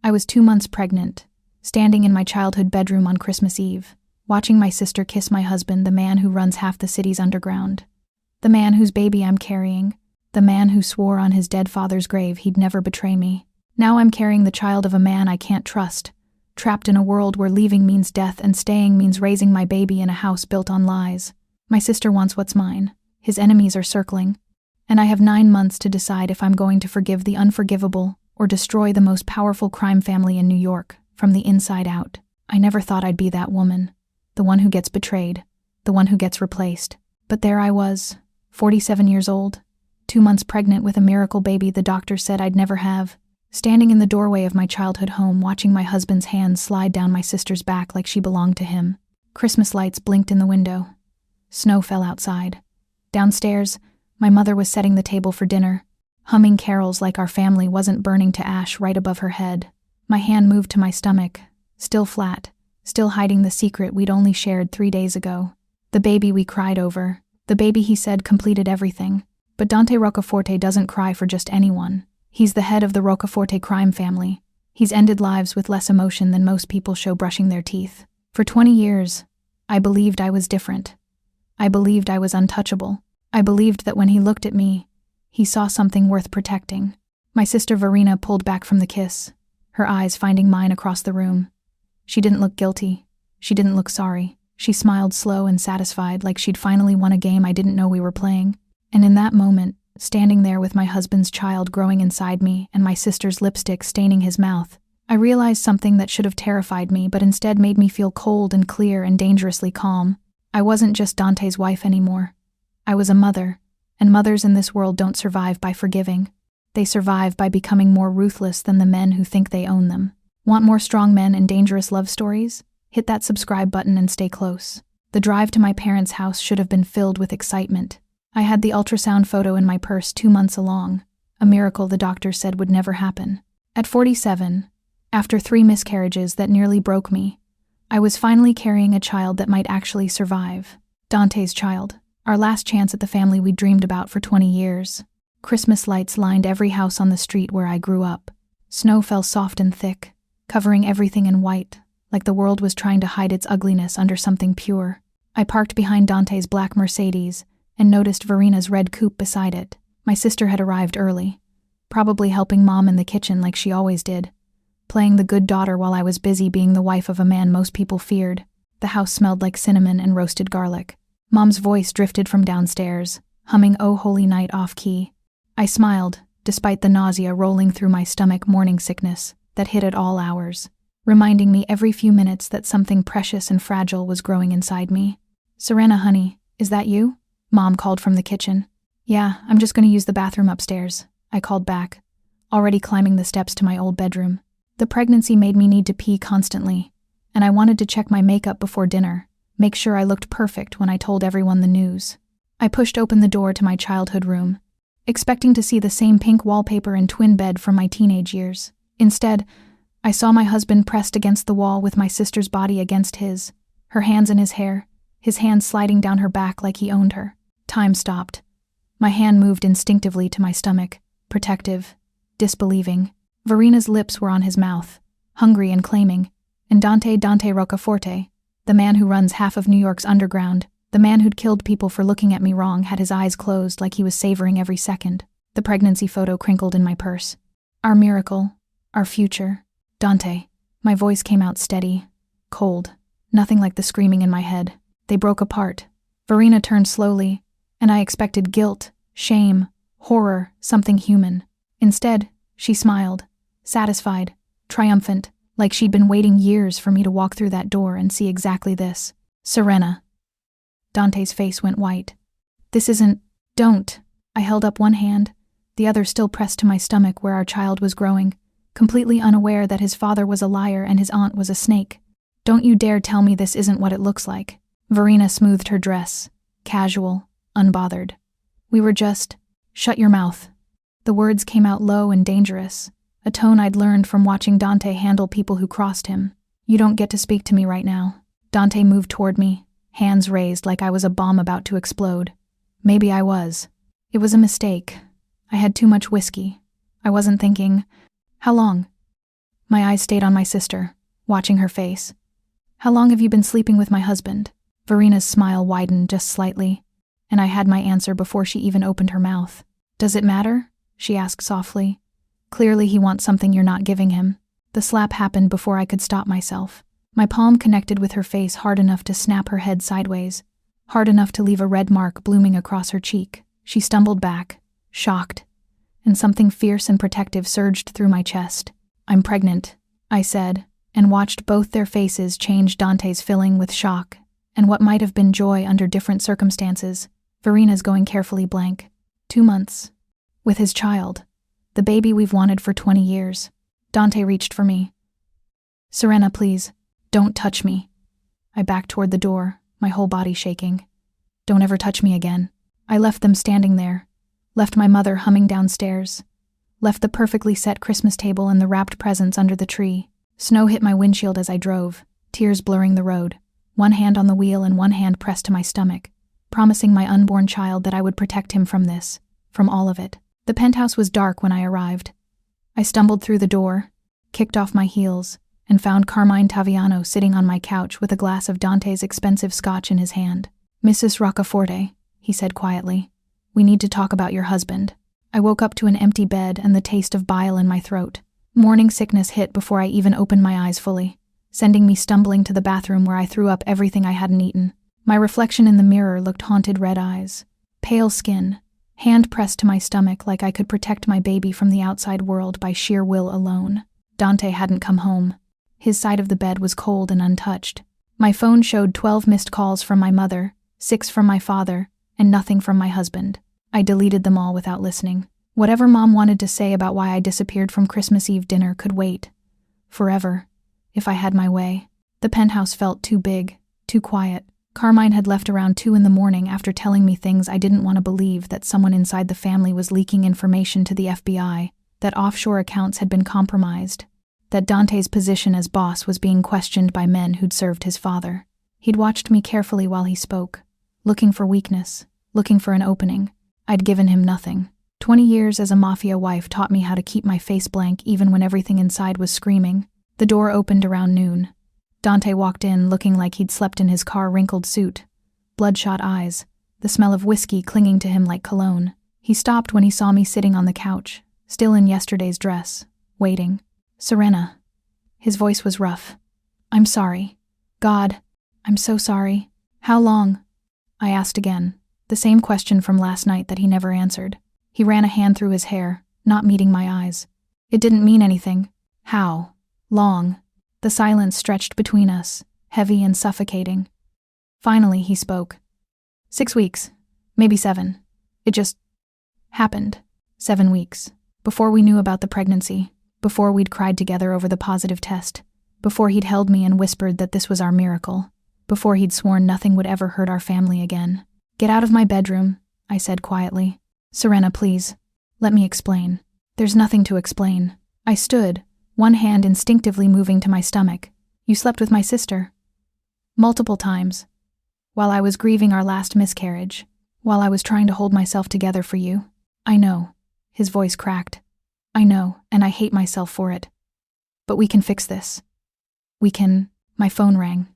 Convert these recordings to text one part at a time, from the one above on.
I was 2 months pregnant, standing in my childhood bedroom on Christmas Eve, watching my sister kiss my husband, the man who runs half the city's underground. The man whose baby I'm carrying. The man who swore on his dead father's grave he'd never betray me. Now I'm carrying the child of a man I can't trust, trapped in a world where leaving means death and staying means raising my baby in a house built on lies. My sister wants what's mine. His enemies are circling. And I have 9 months to decide if I'm going to forgive the unforgivable or destroy the most powerful crime family in New York from the inside out. I never thought I'd be that woman, the one who gets betrayed, the one who gets replaced. But there I was, 47 years old, 2 months pregnant with a miracle baby the doctor said I'd never have, standing in the doorway of my childhood home watching my husband's hands slide down my sister's back like she belonged to him. Christmas lights blinked in the window. Snow fell outside. Downstairs, my mother was setting the table for dinner, humming carols like our family wasn't burning to ash right above her head. My hand moved to my stomach, still flat, still hiding the secret we'd only shared 3 days ago. The baby we cried over, the baby he said completed everything. But Dante Roccaforte doesn't cry for just anyone. He's the head of the Roccaforte crime family. He's ended lives with less emotion than most people show brushing their teeth. For 20 years, I believed I was different. I believed I was untouchable. I believed that when he looked at me, he saw something worth protecting. My sister Verena pulled back from the kiss, her eyes finding mine across the room. She didn't look guilty. She didn't look sorry. She smiled slow and satisfied, like she'd finally won a game I didn't know we were playing. And in that moment, standing there with my husband's child growing inside me and my sister's lipstick staining his mouth, I realized something that should have terrified me but instead made me feel cold and clear and dangerously calm. I wasn't just Dante's wife anymore. I was a mother, and mothers in this world don't survive by forgiving. They survive by becoming more ruthless than the men who think they own them. Want more strong men and dangerous love stories? Hit that subscribe button and stay close. The drive to my parents' house should have been filled with excitement. I had the ultrasound photo in my purse 2 months along, a miracle the doctor said would never happen. At 47, after 3 miscarriages that nearly broke me, I was finally carrying a child that might actually survive. Dante's child, our last chance at the family we'd dreamed about for 20 years. Christmas lights lined every house on the street where I grew up. Snow fell soft and thick, covering everything in white, like the world was trying to hide its ugliness under something pure. I parked behind Dante's black Mercedes and noticed Verena's red coupe beside it. My sister had arrived early, probably helping Mom in the kitchen like she always did, playing the good daughter while I was busy being the wife of a man most people feared. The house smelled like cinnamon and roasted garlic. Mom's voice drifted from downstairs, humming "Oh Holy Night" off-key. I smiled, despite the nausea rolling through my stomach, morning sickness that hit at all hours, reminding me every few minutes that something precious and fragile was growing inside me. "Serena, honey, is that you?" Mom called from the kitchen. "Yeah, I'm just going to use the bathroom upstairs," I called back, already climbing the steps to my old bedroom. The pregnancy made me need to pee constantly, and I wanted to check my makeup before dinner, make sure I looked perfect when I told everyone the news. I pushed open the door to my childhood room, expecting to see the same pink wallpaper and twin bed from my teenage years. Instead, I saw my husband pressed against the wall with my sister's body against his, her hands in his hair, his hands sliding down her back like he owned her. Time stopped. My hand moved instinctively to my stomach, protective, disbelieving. Verena's lips were on his mouth, hungry and claiming, and Dante Roccaforte, the man who runs half of New York's underground, the man who'd killed people for looking at me wrong, had his eyes closed like he was savoring every second. The pregnancy photo crinkled in my purse. Our miracle, our future. Dante. My voice came out steady, cold, nothing like the screaming in my head. They broke apart. Verena turned slowly, and I expected guilt, shame, horror, something human. Instead, she smiled, satisfied, triumphant, like she'd been waiting years for me to walk through that door and see exactly this. "Serena." Dante's face went white. "This isn't... Don't." I held up one hand, the other still pressed to my stomach where our child was growing, completely unaware that his father was a liar and his aunt was a snake. "Don't you dare tell me this isn't what it looks like." Verena smoothed her dress, casual, unbothered. "We were just... Shut your mouth." The words came out low and dangerous, a tone I'd learned from watching Dante handle people who crossed him. "You don't get to speak to me right now." Dante moved toward me, hands raised like I was a bomb about to explode. Maybe I was. It was a mistake. I had too much whiskey. I wasn't thinking. "How long?" My eyes stayed on my sister, watching her face. How long have you been sleeping with my husband? Verina's smile widened just slightly, and I had my answer before she even opened her mouth. Does it matter? She asked softly. Clearly he wants something you're not giving him. The slap happened before I could stop myself. My palm connected with her face hard enough to snap her head sideways, hard enough to leave a red mark blooming across her cheek. She stumbled back, shocked, and something fierce and protective surged through my chest. I'm pregnant, I said, and watched both their faces change, Dante's filling with shock and what might have been joy under different circumstances. Verina's going carefully blank. 2 months. With his child. The baby we've wanted for 20 years. Dante reached for me. Serena, please, don't touch me. I backed toward the door, my whole body shaking. Don't ever touch me again. I left them standing there, left my mother humming downstairs, left the perfectly set Christmas table and the wrapped presents under the tree. Snow hit my windshield as I drove, tears blurring the road, one hand on the wheel and one hand pressed to my stomach, promising my unborn child that I would protect him from this, from all of it. The penthouse was dark when I arrived. I stumbled through the door, kicked off my heels, and found Carmine Taviano sitting on my couch with a glass of Dante's expensive scotch in his hand. Mrs. Roccaforte, he said quietly, we need to talk about your husband. I woke up to an empty bed and the taste of bile in my throat. Morning sickness hit before I even opened my eyes fully, sending me stumbling to the bathroom where I threw up everything I hadn't eaten. My reflection in the mirror looked haunted red eyes, pale skin, hand pressed to my stomach like I could protect my baby from the outside world by sheer will alone. Dante hadn't come home. His side of the bed was cold and untouched. My phone showed 12 missed calls from my mother, 6 from my father, and nothing from my husband. I deleted them all without listening. Whatever Mom wanted to say about why I disappeared from Christmas Eve dinner could wait. Forever. If I had my way. The penthouse felt too big, too quiet. Carmine had left around 2 in the morning after telling me things I didn't want to believe, that someone inside the family was leaking information to the FBI, that offshore accounts had been compromised, that Dante's position as boss was being questioned by men who'd served his father. He'd watched me carefully while he spoke, looking for weakness, looking for an opening. I'd given him nothing. 20 years as a mafia wife taught me how to keep my face blank even when everything inside was screaming. The door opened around noon. Dante walked in looking like he'd slept in his car-wrinkled suit, bloodshot eyes, the smell of whiskey clinging to him like cologne. He stopped when he saw me sitting on the couch, still in yesterday's dress, waiting. Serena. His voice was rough. I'm sorry. God, I'm so sorry. How long? I asked again, the same question from last night that he never answered. He ran a hand through his hair, not meeting my eyes. It didn't mean anything. How? Long. The silence stretched between us, heavy and suffocating. Finally, he spoke. 6 weeks. Maybe 7. It just happened. 7 weeks. Before we knew about the pregnancy. Before we'd cried together over the positive test. Before he'd held me and whispered that this was our miracle. Before he'd sworn nothing would ever hurt our family again. Get out of my bedroom, I said quietly. Serena, please. Let me explain. There's nothing to explain. I stood, one hand instinctively moving to my stomach. You slept with my sister. Multiple times. While I was grieving our last miscarriage. While I was trying to hold myself together for you. I know. His voice cracked. I know, and I hate myself for it. But we can fix this. We can. My phone rang.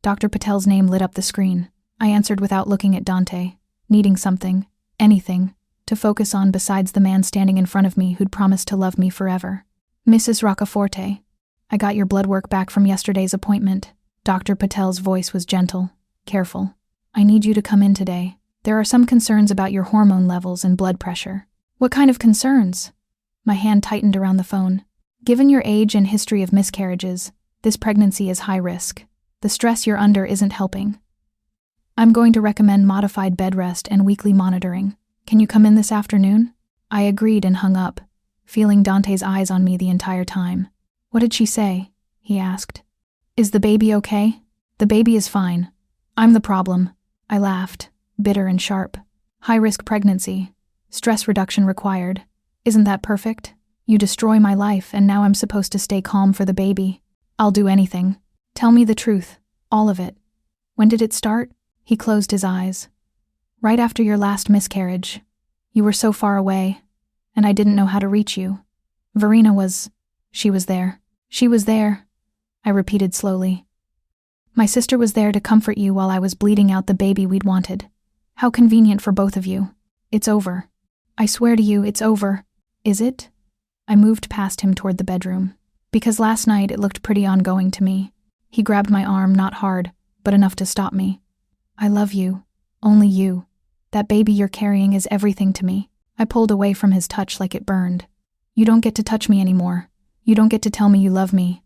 Dr. Patel's name lit up the screen. I answered without looking at Dante, needing something, anything, to focus on besides the man standing in front of me who'd promised to love me forever. Mrs. Roccaforte, I got your blood work back from yesterday's appointment. Dr. Patel's voice was gentle, careful. I need you to come in today. There are some concerns about your hormone levels and blood pressure. What kind of concerns? My hand tightened around the phone. Given your age and history of miscarriages, this pregnancy is high risk. The stress you're under isn't helping. I'm going to recommend modified bed rest and weekly monitoring. Can you come in this afternoon? I agreed and hung up, feeling Dante's eyes on me the entire time. What did she say? He asked. Is the baby okay? The baby is fine. I'm the problem. I laughed, bitter and sharp. High-risk pregnancy. Stress reduction required. Isn't that perfect? You destroy my life and now I'm supposed to stay calm for the baby. I'll do anything. Tell me the truth. All of it. When did it start? He closed his eyes. Right after your last miscarriage. You were so far away, and I didn't know how to reach you. Verina was... She was there. She was there, I repeated slowly. My sister was there to comfort you while I was bleeding out the baby we'd wanted. How convenient for both of you. It's over. I swear to you, it's over. Is it? I moved past him toward the bedroom. Because last night it looked pretty ongoing to me. He grabbed my arm, not hard, but enough to stop me. I love you. Only you. That baby you're carrying is everything to me. I pulled away from his touch like it burned. You don't get to touch me anymore. You don't get to tell me you love me.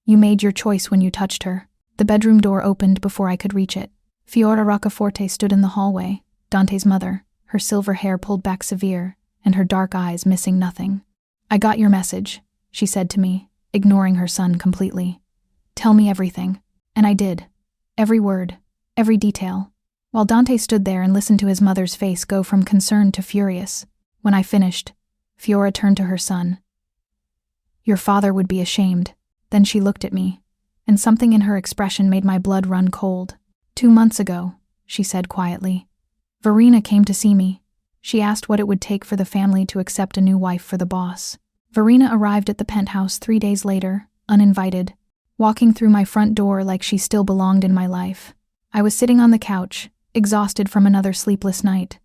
You made your choice when you touched her. The bedroom door opened before I could reach it. Fiora Roccaforte stood in the hallway, Dante's mother, her silver hair pulled back severe, and her dark eyes missing nothing. I got your message, she said to me, ignoring her son completely. Tell me everything. And I did. Every word, every detail. While Dante stood there and listened to his mother's face go from concerned to furious. When I finished, Fiora turned to her son. Your father would be ashamed. Then she looked at me, and something in her expression made my blood run cold. 2 months ago, she said quietly. Verena came to see me. She asked what it would take for the family to accept a new wife for the boss. Verena arrived at the penthouse 3 days later, uninvited, walking through my front door like she still belonged in my life. I was sitting on the couch, exhausted from another sleepless night.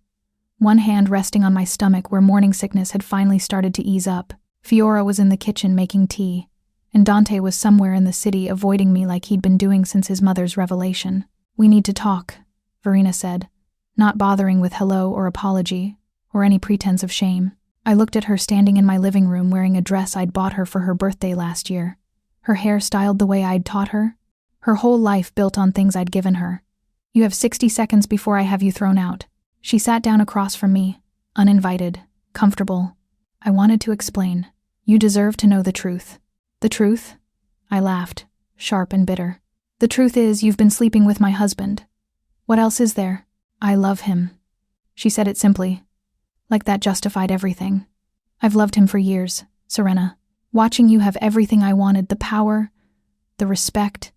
One hand resting on my stomach where morning sickness had finally started to ease up. Fiora was in the kitchen making tea, and Dante was somewhere in the city avoiding me like he'd been doing since his mother's revelation. We need to talk, Verena said, not bothering with hello or apology, or any pretense of shame. I looked at her standing in my living room wearing a dress I'd bought her for her birthday last year. Her hair styled the way I'd taught her. Her whole life built on things I'd given her. You have 60 seconds before I have you thrown out. She sat down across from me, uninvited, comfortable. I wanted to explain. You deserve to know the truth. The truth? I laughed, sharp and bitter. The truth is, you've been sleeping with my husband. What else is there? I love him. She said it simply. Like that justified everything. I've loved him for years, Serena. Watching you have everything I wanted, the power, the respect,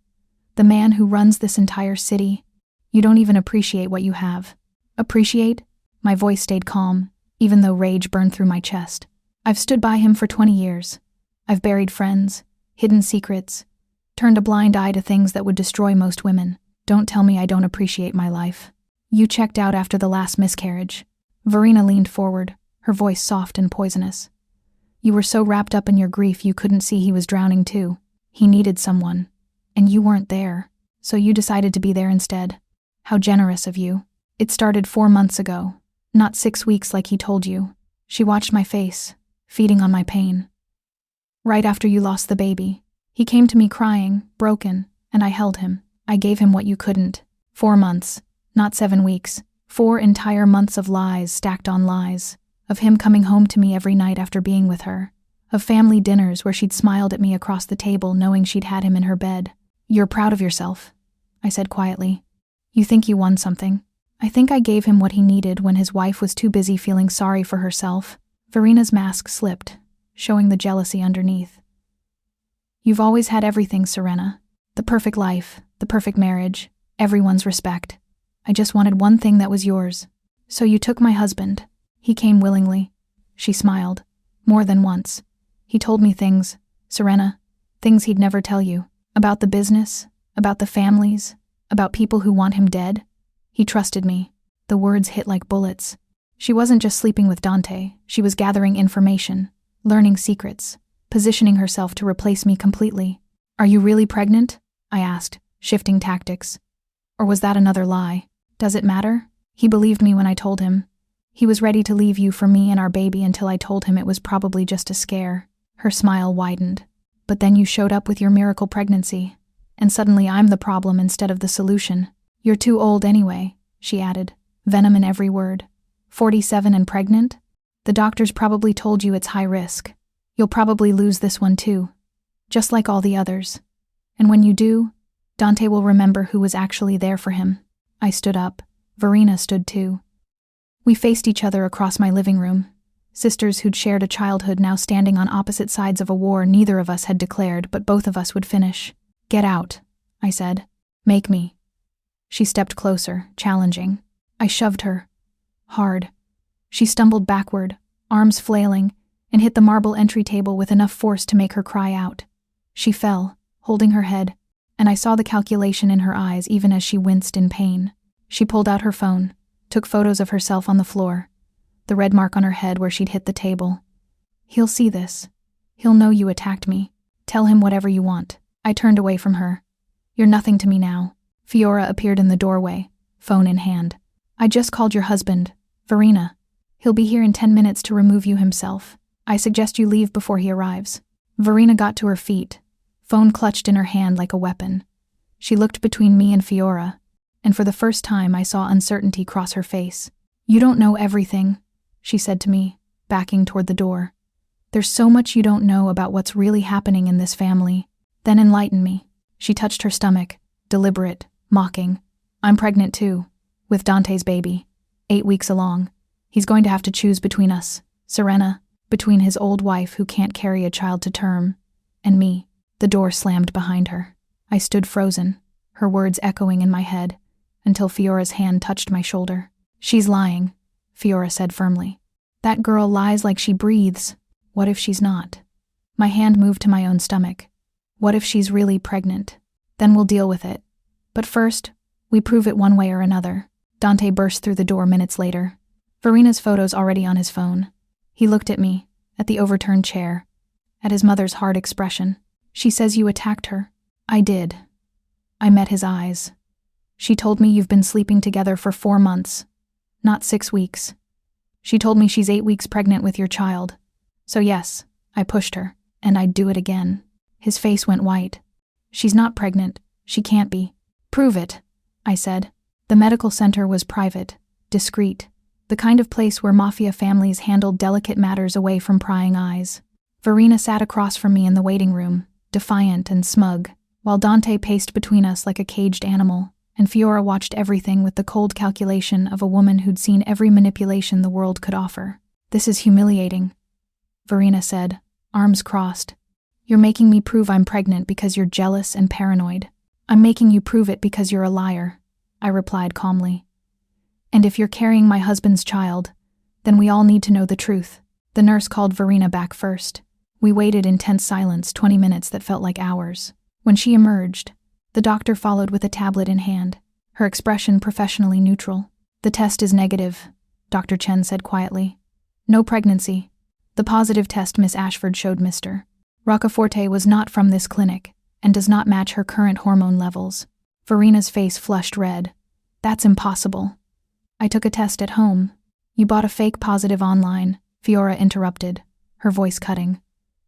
the man who runs this entire city. You don't even appreciate what you have. Appreciate? My voice stayed calm, even though rage burned through my chest. I've stood by him for 20 years. I've buried friends, hidden secrets, turned a blind eye to things that would destroy most women. Don't tell me I don't appreciate my life. You checked out after the last miscarriage. Verena leaned forward, her voice soft and poisonous. You were so wrapped up in your grief you couldn't see he was drowning too. He needed someone, and you weren't there, so you decided to be there instead. How generous of you. It started 4 months ago, not 6 weeks like he told you. She watched my face, feeding on my pain. Right after you lost the baby, he came to me crying, broken, and I held him. I gave him what you couldn't. 4 months, not 7 weeks. 4 entire months of lies stacked on lies, of him coming home to me every night after being with her, of family dinners where she'd smiled at me across the table knowing she'd had him in her bed. You're proud of yourself, I said quietly. You think you won something. I think I gave him what he needed when his wife was too busy feeling sorry for herself. Verena's mask slipped, showing the jealousy underneath. You've always had everything, Serena. The perfect life, the perfect marriage, everyone's respect. I just wanted one thing that was yours. So you took my husband. He came willingly. She smiled. More than once. He told me things, Serena, things he'd never tell you. About the business, about the families, about people who want him dead. He trusted me. The words hit like bullets. She wasn't just sleeping with Dante. She was gathering information, learning secrets, positioning herself to replace me completely. Are you really pregnant? I asked, shifting tactics. Or was that another lie? Does it matter? He believed me when I told him. He was ready to leave you for me and our baby until I told him it was probably just a scare. Her smile widened. But then you showed up with your miracle pregnancy, and suddenly I'm the problem instead of the solution. You're too old anyway, she added, venom in every word. 47 and pregnant? The doctors probably told you it's high risk. You'll probably lose this one too, just like all the others. And when you do, Dante will remember who was actually there for him. I stood up. Verena stood too. We faced each other across my living room, sisters who'd shared a childhood now standing on opposite sides of a war neither of us had declared, but both of us would finish. Get out, I said. Make me. She stepped closer, challenging. I shoved her. Hard. She stumbled backward, arms flailing, and hit the marble entry table with enough force to make her cry out. She fell, holding her head, and I saw the calculation in her eyes even as she winced in pain. She pulled out her phone, took photos of herself on the floor, the red mark on her head where she'd hit the table. "He'll see this. He'll know you attacked me. Tell him whatever you want." I turned away from her. "You're nothing to me now." Fiora appeared in the doorway, phone in hand. "I just called your husband, Verena. He'll be here in 10 minutes to remove you himself. I suggest you leave before he arrives." Verena got to her feet, phone clutched in her hand like a weapon. She looked between me and Fiora, and for the first time I saw uncertainty cross her face. "You don't know everything," she said to me, backing toward the door. "There's so much you don't know about what's really happening in this family. Then enlighten me." She touched her stomach, deliberate, mocking. "I'm pregnant too, with Dante's baby, 8 weeks along. He's going to have to choose between us, Serena, between his old wife who can't carry a child to term, and me." The door slammed behind her. I stood frozen, her words echoing in my head, until Fiora's hand touched my shoulder. "She's lying," Fiora said firmly. "That girl lies like she breathes. What if she's not?" My hand moved to my own stomach. What if she's really pregnant? Then we'll deal with it. But first, we prove it one way or another. Dante burst through the door minutes later. Verena's photo's already on his phone. He looked at me, at the overturned chair, at his mother's hard expression. "She says you attacked her." "I did." I met his eyes. "She told me you've been sleeping together for 4 months, not 6 weeks. She told me she's 8 weeks pregnant with your child. So yes, I pushed her, and I'd do it again." His face went white. "She's not pregnant. She can't be." "Prove it," I said. The medical center was private, discreet, the kind of place where mafia families handled delicate matters away from prying eyes. Verena sat across from me in the waiting room, defiant and smug, while Dante paced between us like a caged animal, and Fiora watched everything with the cold calculation of a woman who'd seen every manipulation the world could offer. "This is humiliating," Verena said, arms crossed. "You're making me prove I'm pregnant because you're jealous and paranoid." "I'm making you prove it because you're a liar," I replied calmly. "And if you're carrying my husband's child, then we all need to know the truth." The nurse called Verena back first. We waited in tense silence 20 minutes that felt like hours. When she emerged, the doctor followed with a tablet in hand, her expression professionally neutral. "The test is negative," Dr. Chen said quietly. "No pregnancy. The positive test Miss Ashford showed Mr. Roccaforte was not from this clinic and does not match her current hormone levels." Verena's face flushed red. "That's impossible." "I took a test at home." "You bought a fake positive online," Fiora interrupted, her voice cutting.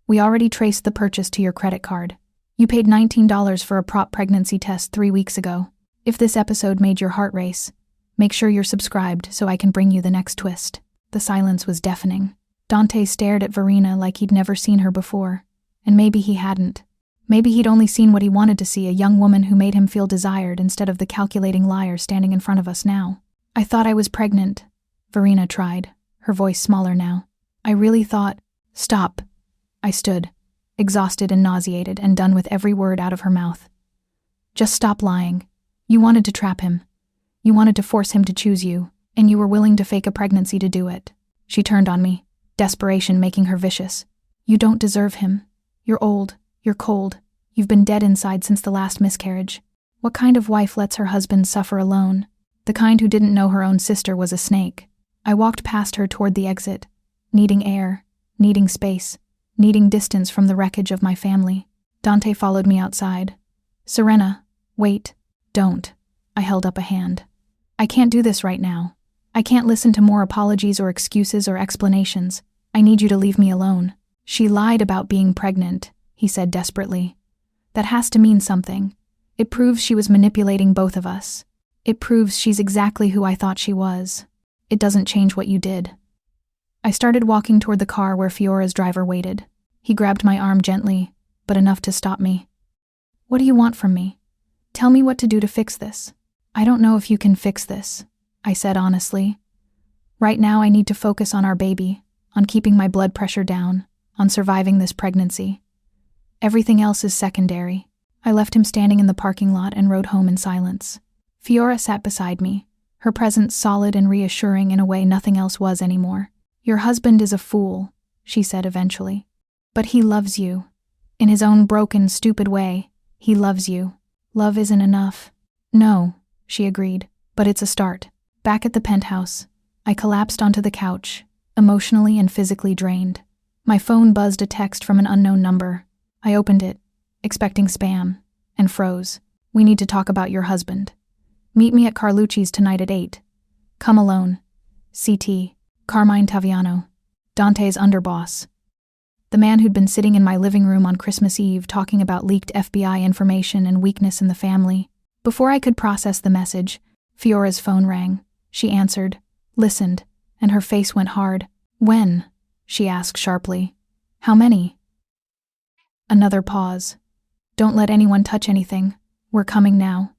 "We already traced the purchase to your credit card. You paid $19 for a prop pregnancy test 3 weeks ago. If this episode made your heart race, make sure you're subscribed so I can bring you the next twist." The silence was deafening. Dante stared at Verena like he'd never seen her before. And maybe he hadn't. Maybe he'd only seen what he wanted to see, a young woman who made him feel desired instead of the calculating liar standing in front of us now. "I thought I was pregnant," Verena tried, her voice smaller now. "I really thought—" "Stop." I stood, exhausted and nauseated and done with every word out of her mouth. "Just stop lying. You wanted to trap him. You wanted to force him to choose you, and you were willing to fake a pregnancy to do it." She turned on me, desperation making her vicious. "You don't deserve him. You're old, you're cold, you've been dead inside since the last miscarriage. What kind of wife lets her husband suffer alone? The kind who didn't know her own sister was a snake." I walked past her toward the exit, needing air, needing space, needing distance from the wreckage of my family. Dante followed me outside. "Serena, wait, don't." I held up a hand. "I can't do this right now. I can't listen to more apologies or excuses or explanations. I need you to leave me alone." "She lied about being pregnant," he said desperately. "That has to mean something. It proves she was manipulating both of us. It proves she's exactly who I thought she was. It doesn't change what you did." I started walking toward the car where Fiora's driver waited. He grabbed my arm gently, but enough to stop me. "What do you want from me? Tell me what to do to fix this." "I don't know if you can fix this," I said honestly. "Right now I need to focus on our baby, on keeping my blood pressure down, on surviving this pregnancy. Everything else is secondary." I left him standing in the parking lot and rode home in silence. Fiora sat beside me, her presence solid and reassuring in a way nothing else was anymore. "Your husband is a fool," she said eventually. "But he loves you. In his own broken, stupid way, he loves you. Love isn't enough. No, she agreed, but it's a start. Back at the penthouse, I collapsed onto the couch, emotionally and physically drained. My phone buzzed a text from an unknown number. I opened it, expecting spam, and froze. We need to talk about your husband. Meet me at Carlucci's tonight at 8. Come alone. CT. Carmine Taviano. Dante's underboss. The man who'd been sitting in my living room on Christmas Eve talking about leaked FBI information and weakness in the family. Before I could process the message, Fiora's phone rang. She answered, listened, and her face went hard. When? She asked sharply. How many? Another pause. Don't let anyone touch anything. We're coming now.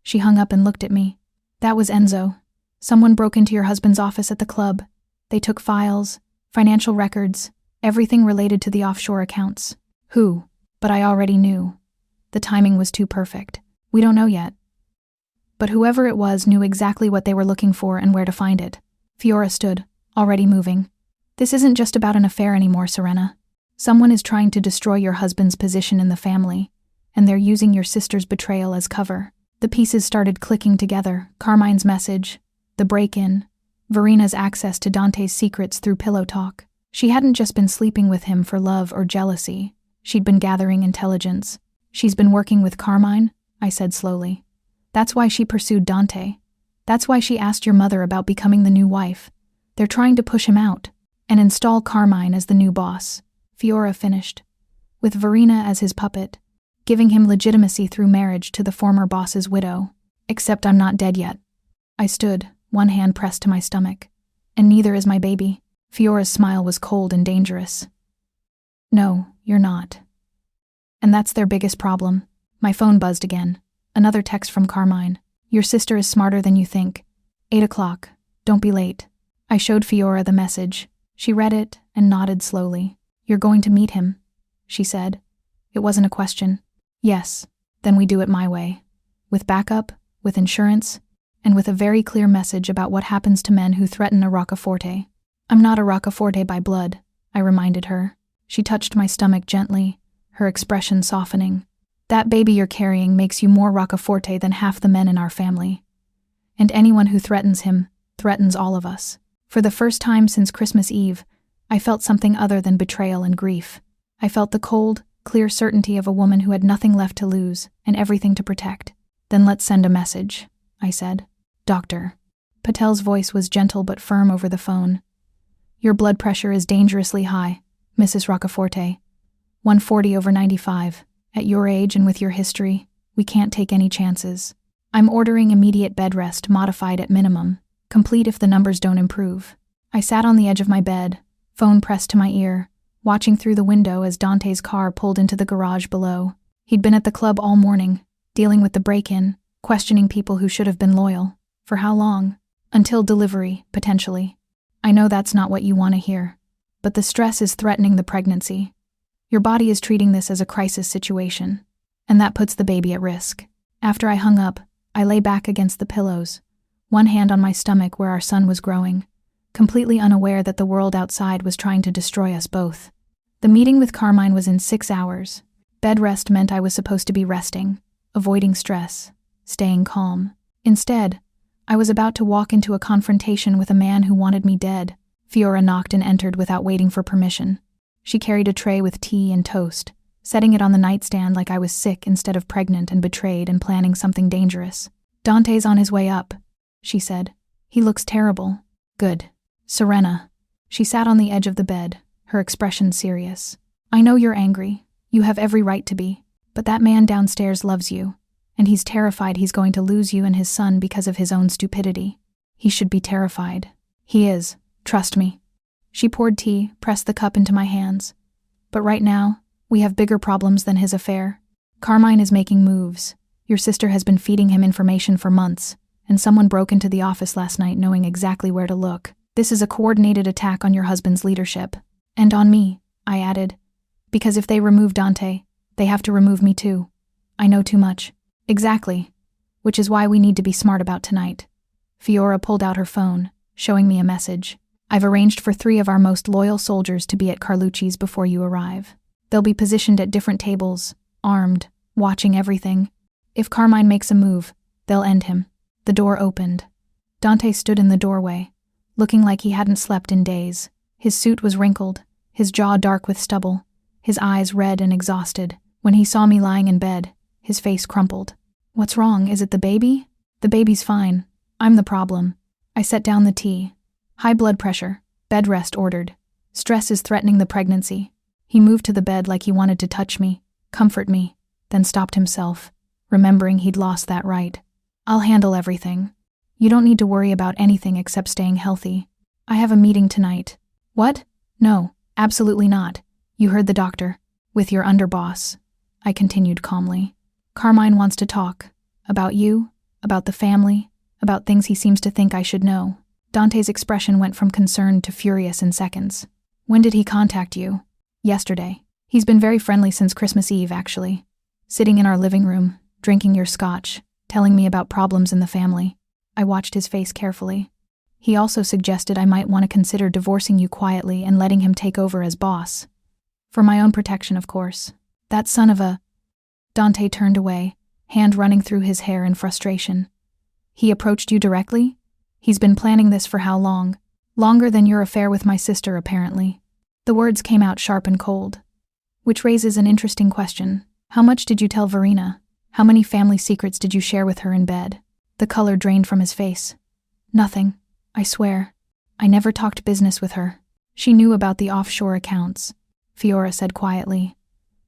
She hung up and looked at me. That was Enzo. Someone broke into your husband's office at the club. They took files, financial records, everything related to the offshore accounts. Who? But I already knew. The timing was too perfect. We don't know yet. But whoever it was knew exactly what they were looking for and where to find it. Fiora stood, already moving. This isn't just about an affair anymore, Serena. Someone is trying to destroy your husband's position in the family, and they're using your sister's betrayal as cover. The pieces started clicking together. Carmine's message, the break-in, Verina's access to Dante's secrets through pillow talk. She hadn't just been sleeping with him for love or jealousy. She'd been gathering intelligence. She's been working with Carmine, I said slowly. That's why she pursued Dante. That's why she asked your mother about becoming the new wife. They're trying to push him out and install Carmine as the new boss. Fiora finished, with Verina as his puppet, giving him legitimacy through marriage to the former boss's widow. Except I'm not dead yet. I stood, one hand pressed to my stomach. And neither is my baby. Fiora's smile was cold and dangerous. No, you're not. And that's their biggest problem. My phone buzzed again. Another text from Carmine. Your sister is smarter than you think. 8 o'clock. Don't be late. I showed Fiora the message. She read it and nodded slowly. You're going to meet him, she said. It wasn't a question. Yes, then we do it my way. With backup, with insurance, and with a very clear message about what happens to men who threaten a Roccaforte. I'm not a Roccaforte by blood, I reminded her. She touched my stomach gently, her expression softening. That baby you're carrying makes you more Roccaforte than half the men in our family. And anyone who threatens him threatens all of us. For the first time since Christmas Eve, I felt something other than betrayal and grief. I felt the cold, clear certainty of a woman who had nothing left to lose and everything to protect. Then let's send a message, I said. Doctor. Patel's voice was gentle but firm over the phone. Your blood pressure is dangerously high, Mrs. Roccaforte. 140/95. At your age and with your history, we can't take any chances. I'm ordering immediate bed rest modified at minimum, complete if the numbers don't improve. I sat on the edge of my bed, phone pressed to my ear, watching through the window as Dante's car pulled into the garage below. He'd been at the club all morning, dealing with the break-in, questioning people who should have been loyal. For how long? Until delivery, potentially. I know that's not what you want to hear, but the stress is threatening the pregnancy. Your body is treating this as a crisis situation, and that puts the baby at risk. After I hung up, I lay back against the pillows, one hand on my stomach where our son was growing, completely unaware that the world outside was trying to destroy us both. The meeting with Carmine was in 6 hours. Bed rest meant I was supposed to be resting, avoiding stress, staying calm. Instead, I was about to walk into a confrontation with a man who wanted me dead. Fiora knocked and entered without waiting for permission. She carried a tray with tea and toast, setting it on the nightstand like I was sick instead of pregnant and betrayed and planning something dangerous. Dante's on his way up, she said. He looks terrible. Good. Serena. She sat on the edge of the bed, her expression serious. I know you're angry. You have every right to be. But that man downstairs loves you, and he's terrified he's going to lose you and his son because of his own stupidity. He should be terrified. He is. Trust me. She poured tea, pressed the cup into my hands. But right now, we have bigger problems than his affair. Carmine is making moves. Your sister has been feeding him information for months, and someone broke into the office last night knowing exactly where to look. This is a coordinated attack on your husband's leadership. And on me, I added. Because if they remove Dante, they have to remove me too. I know too much. Exactly. Which is why we need to be smart about tonight. Fiora pulled out her phone, showing me a message. I've arranged for 3 of our most loyal soldiers to be at Carlucci's before you arrive. They'll be positioned at different tables, armed, watching everything. If Carmine makes a move, they'll end him. The door opened. Dante stood in the doorway, looking like he hadn't slept in days. His suit was wrinkled, his jaw dark with stubble, his eyes red and exhausted. When he saw me lying in bed, his face crumpled. "What's wrong? Is it the baby?" "The baby's fine. I'm the problem." I set down the tea. "High blood pressure. Bed rest ordered. Stress is threatening the pregnancy." He moved to the bed like he wanted to touch me, comfort me, then stopped himself, remembering he'd lost that right. "I'll handle everything. You don't need to worry about anything except staying healthy. I have a meeting tonight." "What?" "No, absolutely not. You heard the doctor. With your underboss," I continued calmly. "Carmine wants to talk. About you, about the family, about things he seems to think I should know." Dante's expression went from concerned to furious in seconds. "When did he contact you?" "Yesterday. He's been very friendly since Christmas Eve, actually. Sitting in our living room, drinking your scotch, telling me about problems in the family." I watched his face carefully. "He also suggested I might want to consider divorcing you quietly and letting him take over as boss. For my own protection, of course. That son of a—" Dante turned away, hand running through his hair in frustration. "He approached you directly? He's been planning this for how long? Longer than your affair with my sister, apparently." The words came out sharp and cold. "Which raises an interesting question. How much did you tell Verena? How many family secrets did you share with her in bed?" The color drained from his face. "Nothing, I swear. I never talked business with her. She knew about the offshore accounts," Fiora said quietly.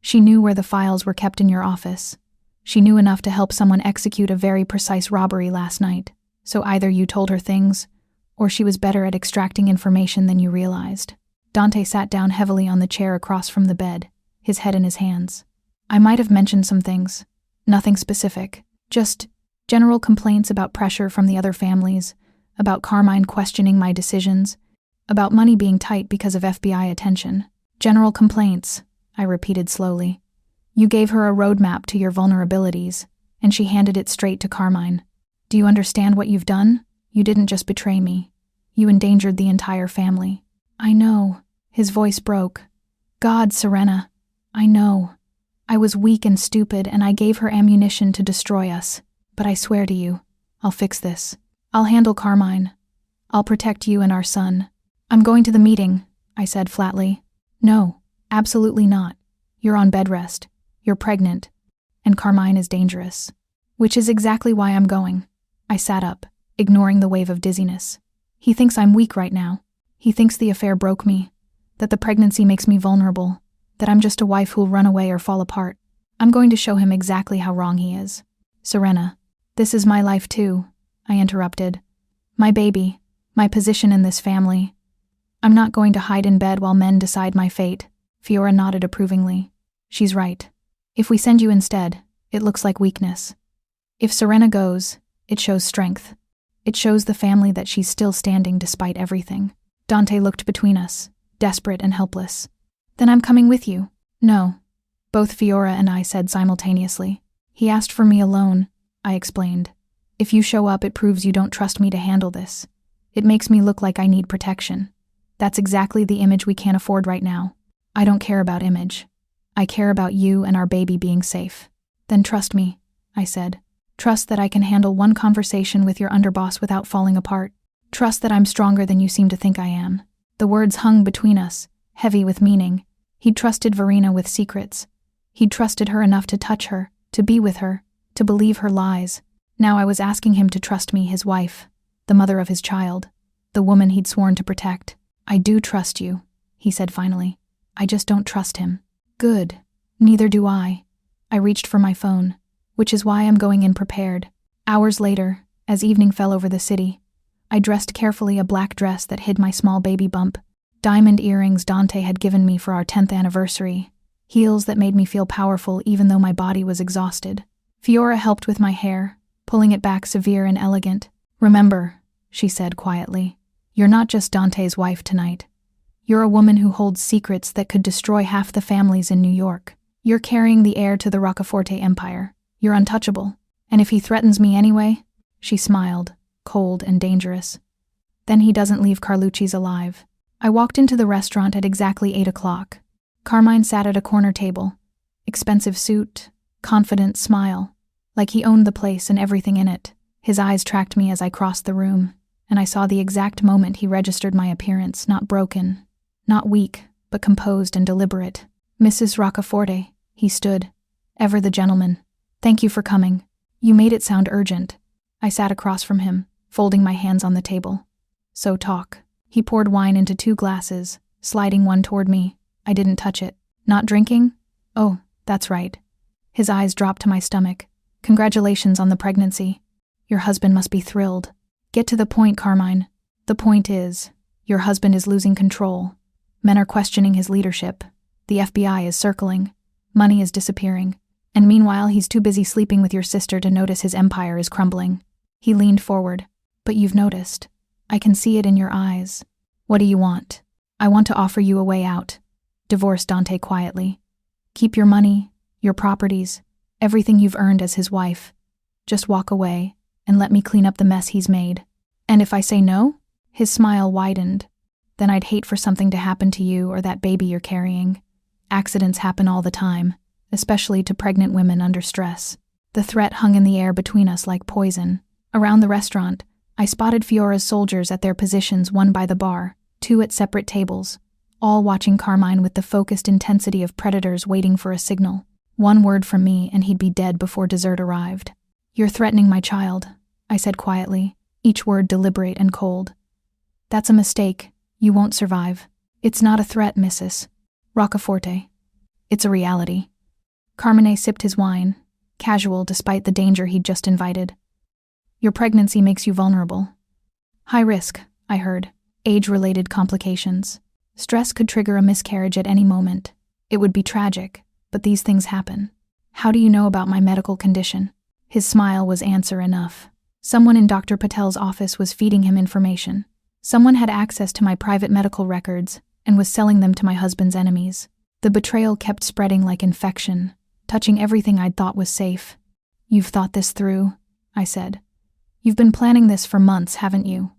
"She knew where the files were kept in your office. She knew enough to help someone execute a very precise robbery last night. So either you told her things, or she was better at extracting information than you realized." Dante sat down heavily on the chair across from the bed, his head in his hands. "I might have mentioned some things. Nothing specific. Just general complaints about pressure from the other families, about Carmine questioning my decisions, about money being tight because of FBI attention. General complaints," I repeated slowly. "You gave her a roadmap to your vulnerabilities, and she handed it straight to Carmine. Do you understand what you've done? You didn't just betray me. You endangered the entire family." "I know." His voice broke. "God, Serena. I know. I was weak and stupid, and I gave her ammunition to destroy us. But I swear to you, I'll fix this. I'll handle Carmine. I'll protect you and our son." "I'm going to the meeting," I said flatly. "No, absolutely not. You're on bed rest. You're pregnant. And Carmine is dangerous." "Which is exactly why I'm going." I sat up, ignoring the wave of dizziness. "He thinks I'm weak right now. He thinks the affair broke me, that the pregnancy makes me vulnerable, that I'm just a wife who'll run away or fall apart. I'm going to show him exactly how wrong he is." "Serena, this is my life too," I interrupted. "My baby, my position in this family. I'm not going to hide in bed while men decide my fate." Fiora nodded approvingly. "She's right. If we send you instead, it looks like weakness. If Serena goes, it shows strength. It shows the family that she's still standing despite everything." Dante looked between us, desperate and helpless. "Then I'm coming with you." "No," both Fiora and I said simultaneously. "He asked for me alone," I explained. "If you show up, it proves you don't trust me to handle this. It makes me look like I need protection. That's exactly the image we can't afford right now. I don't care about image. I care about you and our baby being safe." "Then trust me," I said. "Trust that I can handle one conversation with your underboss without falling apart. Trust that I'm stronger than you seem to think I am." The words hung between us, heavy with meaning. He'd trusted Verena with secrets. He'd trusted her enough to touch her, to be with her, to believe her lies. Now I was asking him to trust me, his wife, the mother of his child, the woman he'd sworn to protect. "I do trust you," he said finally. "I just don't trust him." "Good. Neither do I." I reached for my phone, which is why I'm going in prepared. Hours later, as evening fell over the city, I dressed carefully, a black dress that hid my small baby bump, diamond earrings Dante had given me for our 10th anniversary, heels that made me feel powerful even though my body was exhausted. Fiora helped with my hair, pulling it back severe and elegant. "Remember," she said quietly, "you're not just Dante's wife tonight. You're a woman who holds secrets that could destroy half the families in New York. You're carrying the heir to the Roccaforte empire. You're untouchable. And if he threatens me anyway," she smiled, cold and dangerous, "then he doesn't leave Carlucci's alive." I walked into the restaurant at exactly 8 o'clock. Carmine sat at a corner table. Expensive suit, confident smile, like he owned the place and everything in it. His eyes tracked me as I crossed the room, and I saw the exact moment he registered my appearance, not broken, not weak, but composed and deliberate. "Mrs. Roccaforte," he stood, "ever the gentleman. Thank you for coming. You made it sound urgent." I sat across from him, folding my hands on the table. "So talk." He poured wine into 2 glasses, sliding one toward me. I didn't touch it. "Not drinking? Oh, that's right." His eyes dropped to my stomach. "Congratulations on the pregnancy. Your husband must be thrilled." "Get to the point, Carmine. The point is, your husband is losing control. Men are questioning his leadership. The FBI is circling. Money is disappearing. And meanwhile, he's too busy sleeping with your sister to notice his empire is crumbling." He leaned forward. "But you've noticed. I can see it in your eyes. What do you want?" "I want to offer you a way out." "Divorce Dante quietly. Keep your money, your properties, everything you've earned as his wife. Just walk away and let me clean up the mess he's made." "And if I say no?" His smile widened. "Then I'd hate for something to happen to you or that baby you're carrying. Accidents happen all the time, especially to pregnant women under stress." The threat hung in the air between us like poison. Around the restaurant, I spotted Fiora's soldiers at their positions, one by the bar, 2 at separate tables, all watching Carmine with the focused intensity of predators waiting for a signal. One word from me and he'd be dead before dessert arrived. "You're threatening my child," I said quietly, each word deliberate and cold. "That's a mistake. You won't survive." "It's not a threat, Mrs. Roccaforte. It's a reality." Carmine sipped his wine, casual despite the danger he'd just invited. "Your pregnancy makes you vulnerable." "High risk," I heard. "Age-related complications. Stress could trigger a miscarriage at any moment. It would be tragic, but these things happen." "How do you know about my medical condition?" His smile was answer enough. Someone in Dr. Patel's office was feeding him information. Someone had access to my private medical records and was selling them to my husband's enemies. The betrayal kept spreading like infection, touching everything I'd thought was safe. "You've thought this through," I said. "You've been planning this for months, haven't you?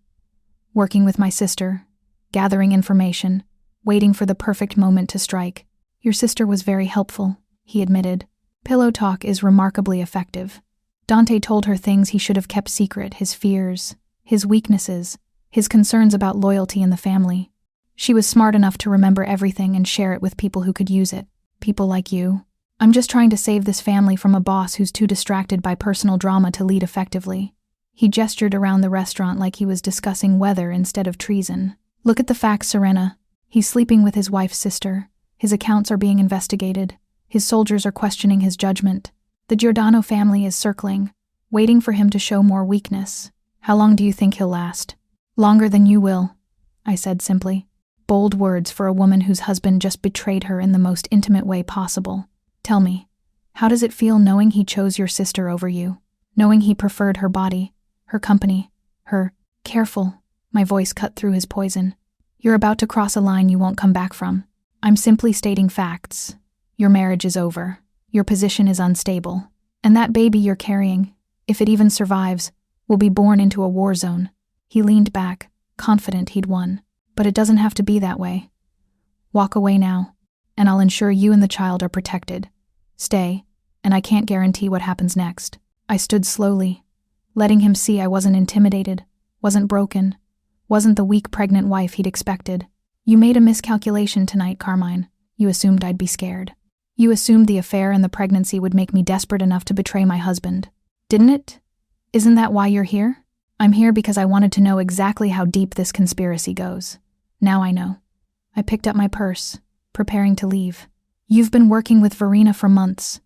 Working with my sister, gathering information, waiting for the perfect moment to strike." "Your sister was very helpful," he admitted. "Pillow talk is remarkably effective. Dante told her things he should have kept secret, his fears, his weaknesses, his concerns about loyalty in the family. She was smart enough to remember everything and share it with people who could use it. People like you. I'm just trying to save this family from a boss who's too distracted by personal drama to lead effectively." He gestured around the restaurant like he was discussing weather instead of treason. "Look at the facts, Serena. He's sleeping with his wife's sister. His accounts are being investigated. His soldiers are questioning his judgment. The Giordano family is circling, waiting for him to show more weakness. How long do you think he'll last?" "Longer than you will," I said simply. Bold words for a woman whose husband just betrayed her in the most intimate way possible. "Tell me, how does it feel knowing he chose your sister over you? Knowing he preferred her body, her company, her—" "Careful," my voice cut through his poison. "You're about to cross a line you won't come back from. I'm simply stating facts. Your marriage is over. Your position is unstable. And that baby you're carrying, if it even survives, will be born into a war zone." He leaned back, confident he'd won. "But it doesn't have to be that way. Walk away now, and I'll ensure you and the child are protected. Stay, and I can't guarantee what happens next." I stood slowly, letting him see I wasn't intimidated, wasn't broken, wasn't the weak pregnant wife he'd expected. "You made a miscalculation tonight, Carmine. You assumed I'd be scared. You assumed the affair and the pregnancy would make me desperate enough to betray my husband. Didn't it? Isn't that why you're here?" "I'm here because I wanted to know exactly how deep this conspiracy goes. Now I know." I picked up my purse, preparing to leave. "You've been working with Verena for months.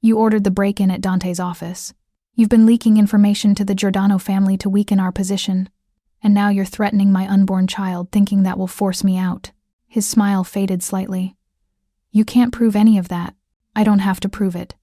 You ordered the break-in at Dante's office. You've been leaking information to the Giordano family to weaken our position. And now you're threatening my unborn child, thinking that will force me out." His smile faded slightly. "You can't prove any of that. I don't have to prove it.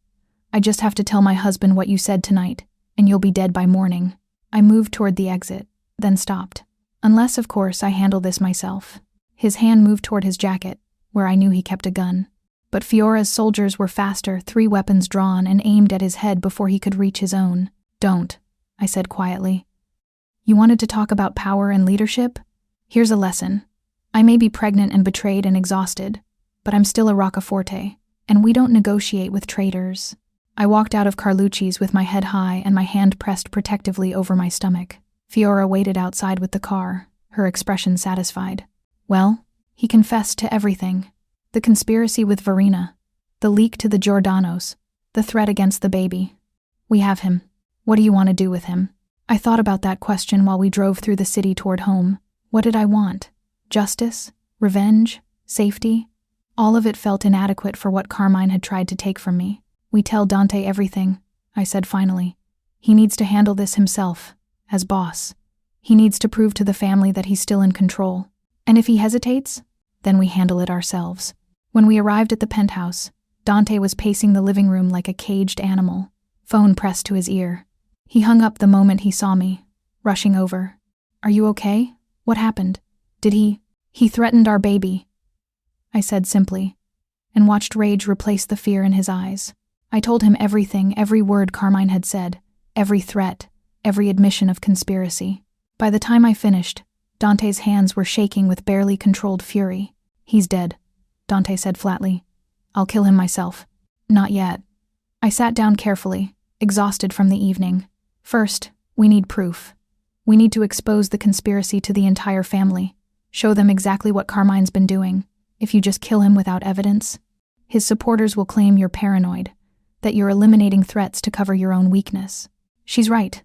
I just have to tell my husband what you said tonight, and you'll be dead by morning." I moved toward the exit, then stopped. Unless, of course, I handle this myself. His hand moved toward his jacket, where I knew he kept a gun. But Fiora's soldiers were faster, 3 weapons drawn and aimed at his head before he could reach his own. "Don't," I said quietly. "You wanted to talk about power and leadership? Here's a lesson. I may be pregnant and betrayed and exhausted, but I'm still a Roccaforte, and we don't negotiate with traitors. I walked out of Carlucci's with my head high and my hand pressed protectively over my stomach. Fiora waited outside with the car, her expression satisfied. Well, he confessed to everything. The conspiracy with Verena, the leak to the Giordano's, the threat against the baby. We have him. What do you want to do with him? I thought about that question while we drove through the city toward home. What did I want? Justice? Revenge? Safety? All of it felt inadequate for what Carmine had tried to take from me. We tell Dante everything, I said finally. He needs to handle this himself, as boss. He needs to prove to the family that he's still in control. And if he hesitates, then we handle it ourselves. When we arrived at the penthouse, Dante was pacing the living room like a caged animal, phone pressed to his ear. He hung up the moment he saw me, rushing over. Are you okay? What happened? Did he threatened our baby, I said simply, and watched rage replace the fear in his eyes. I told him everything, every word Carmine had said, every threat, every admission of conspiracy. By the time I finished, Dante's hands were shaking with barely controlled fury. He's dead, Dante said flatly. I'll kill him myself. Not yet. I sat down carefully, exhausted from the evening. First, we need proof. We need to expose the conspiracy to the entire family, show them exactly what Carmine's been doing. If you just kill him without evidence, his supporters will claim you're paranoid, that you're eliminating threats to cover your own weakness. She's right,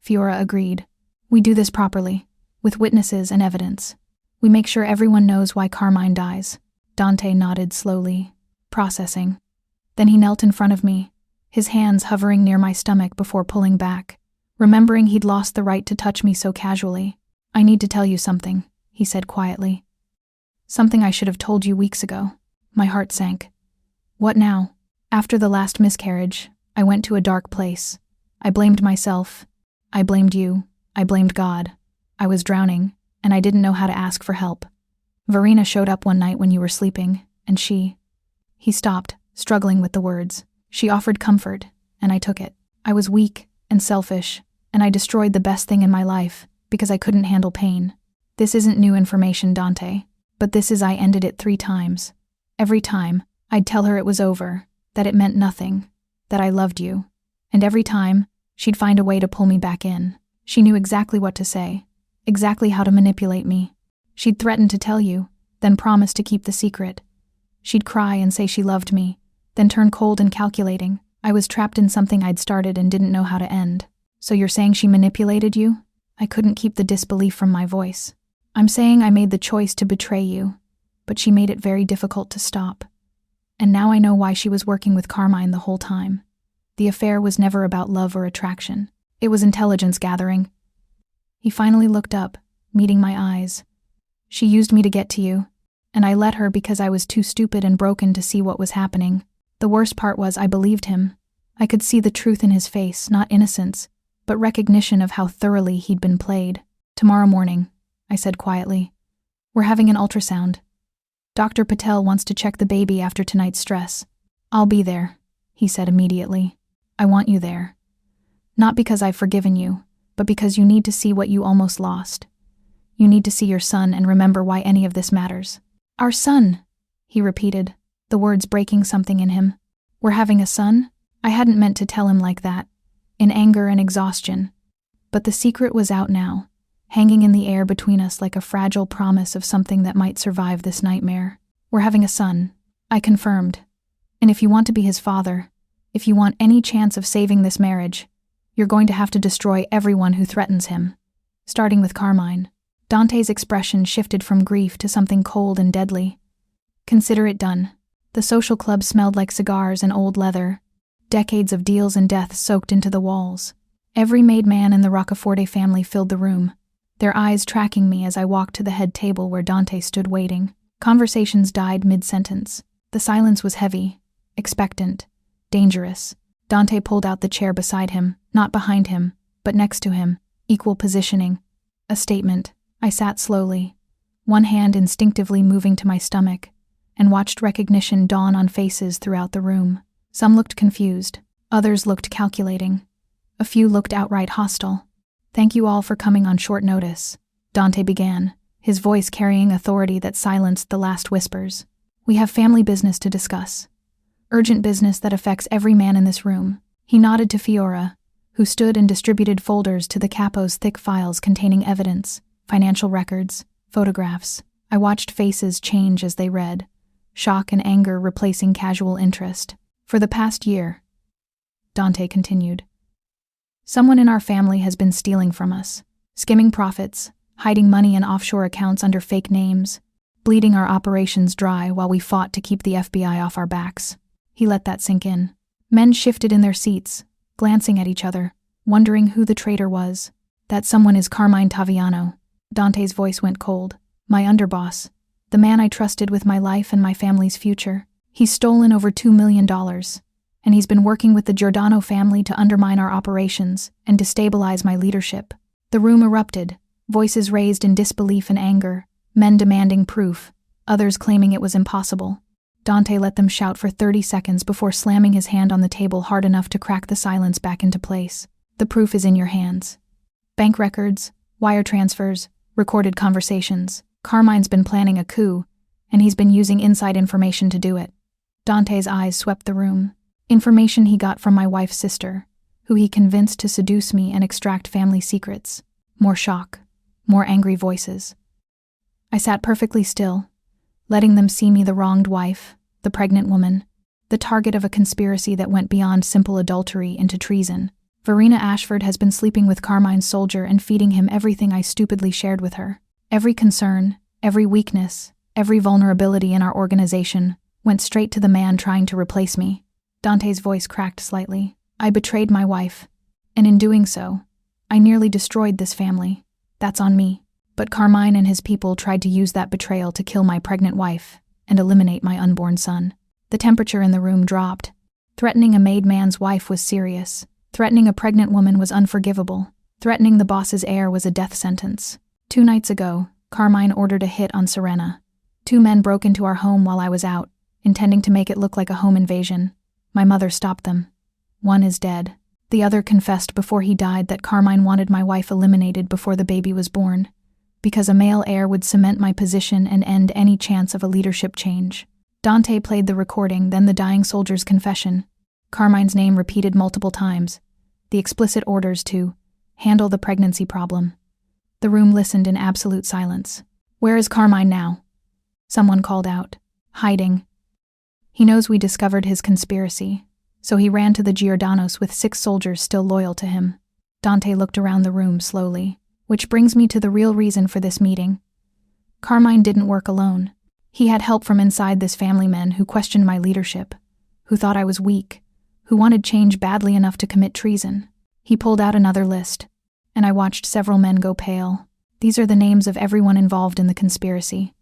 Fiora agreed. We do this properly, with witnesses and evidence. We make sure everyone knows why Carmine dies. Dante nodded slowly, processing. Then he knelt in front of me, his hands hovering near my stomach before pulling back, remembering he'd lost the right to touch me so casually. I need to tell you something, he said quietly. Something I should have told you weeks ago. My heart sank. What now? After the last miscarriage, I went to a dark place. I blamed myself. I blamed you. I blamed God. I was drowning, and I didn't know how to ask for help. Verena showed up one night when you were sleeping, and she... He stopped, struggling with the words. She offered comfort, and I took it. I was weak and selfish, and I destroyed the best thing in my life because I couldn't handle pain. This isn't new information, Dante, but this is I ended it 3 times. Every time, I'd tell her it was over, that it meant nothing, that I loved you. And every time, she'd find a way to pull me back in. She knew exactly what to say, exactly how to manipulate me. She'd threaten to tell you, then promise to keep the secret. She'd cry and say she loved me, then turn cold and calculating. I was trapped in something I'd started and didn't know how to end. So you're saying she manipulated you? I couldn't keep the disbelief from my voice. I'm saying I made the choice to betray you, but she made it very difficult to stop. And now I know why she was working with Carmine the whole time. The affair was never about love or attraction. It was intelligence gathering. He finally looked up, meeting my eyes. She used me to get to you, and I let her because I was too stupid and broken to see what was happening. The worst part was I believed him. I could see the truth in his face, not innocence, but recognition of how thoroughly he'd been played. Tomorrow morning, I said quietly. We're having an ultrasound. Dr. Patel wants to check the baby after tonight's stress. I'll be there, he said immediately. I want you there. Not because I've forgiven you, but because you need to see what you almost lost. You need to see your son and remember why any of this matters. Our son, he repeated, the words breaking something in him. We're having a son? I hadn't meant to tell him like that, in anger and exhaustion. But the secret was out now, hanging in the air between us like a fragile promise of something that might survive this nightmare. We're having a son, I confirmed. And if you want to be his father, if you want any chance of saving this marriage, you're going to have to destroy everyone who threatens him. Starting with Carmine. Dante's expression shifted from grief to something cold and deadly. Consider it done. The social club smelled like cigars and old leather, decades of deals and death soaked into the walls. Every made man in the Roccaforte family filled the room, their eyes tracking me as I walked to the head table where Dante stood waiting. Conversations died mid-sentence. The silence was heavy, expectant, dangerous. Dante pulled out the chair beside him, not behind him, but next to him, equal positioning. A statement. I sat slowly, one hand instinctively moving to my stomach, and watched recognition dawn on faces throughout the room. Some looked confused, others looked calculating. A few looked outright hostile. Thank you all for coming on short notice, Dante began, his voice carrying authority that silenced the last whispers. We have family business to discuss. Urgent business that affects every man in this room." He nodded to Fiora, who stood and distributed folders to the capo's thick files containing evidence, financial records, photographs. I watched faces change as they read, shock and anger replacing casual interest. "For the past year," Dante continued, "someone in our family has been stealing from us, skimming profits, hiding money in offshore accounts under fake names, bleeding our operations dry while we fought to keep the FBI off our backs." He let that sink in. Men shifted in their seats, glancing at each other, wondering who the traitor was. "That someone is Carmine Taviano." Dante's voice went cold. "My underboss, the man I trusted with my life and my family's future. He's stolen over $2 million, and he's been working with the Giordano family to undermine our operations and destabilize my leadership." The room erupted, voices raised in disbelief and anger, men demanding proof, others claiming it was impossible. Dante let them shout for 30 seconds before slamming his hand on the table hard enough to crack the silence back into place. "The proof is in your hands. Bank records, wire transfers, recorded conversations. Carmine's been planning a coup, and he's been using inside information to do it." Dante's eyes swept the room. Information he got from my wife's sister, who he convinced to seduce me and extract family secrets. More shock, more angry voices. I sat perfectly still, letting them see me the wronged wife, the pregnant woman, the target of a conspiracy that went beyond simple adultery into treason. Verena Ashford has been sleeping with Carmine's soldier and feeding him everything I stupidly shared with her. Every concern, every weakness, every vulnerability in our organization went straight to the man trying to replace me. Dante's voice cracked slightly. "I betrayed my wife, and in doing so, I nearly destroyed this family. That's on me. But Carmine and his people tried to use that betrayal to kill my pregnant wife and eliminate my unborn son." The temperature in the room dropped. Threatening a made man's wife was serious. Threatening a pregnant woman was unforgivable. Threatening the boss's heir was a death sentence. 2 nights ago, Carmine ordered a hit on Serena. 2 men broke into our home while I was out, intending to make it look like a home invasion. My mother stopped them. One is dead. The other confessed before he died that Carmine wanted my wife eliminated before the baby was born, because a male heir would cement my position and end any chance of a leadership change. Dante played the recording, then the dying soldier's confession. Carmine's name repeated multiple times. The explicit orders to handle the pregnancy problem. The room listened in absolute silence. "Where is Carmine now?" Someone called out. "Hiding. He knows we discovered his conspiracy, so he ran to the Giordanos with 6 soldiers still loyal to him." Dante looked around the room slowly. "Which brings me to the real reason for this meeting. Carmine didn't work alone. He had help from inside this family, men who questioned my leadership, who thought I was weak, who wanted change badly enough to commit treason." He pulled out another list, and I watched several men go pale. "These are the names of everyone involved in the conspiracy.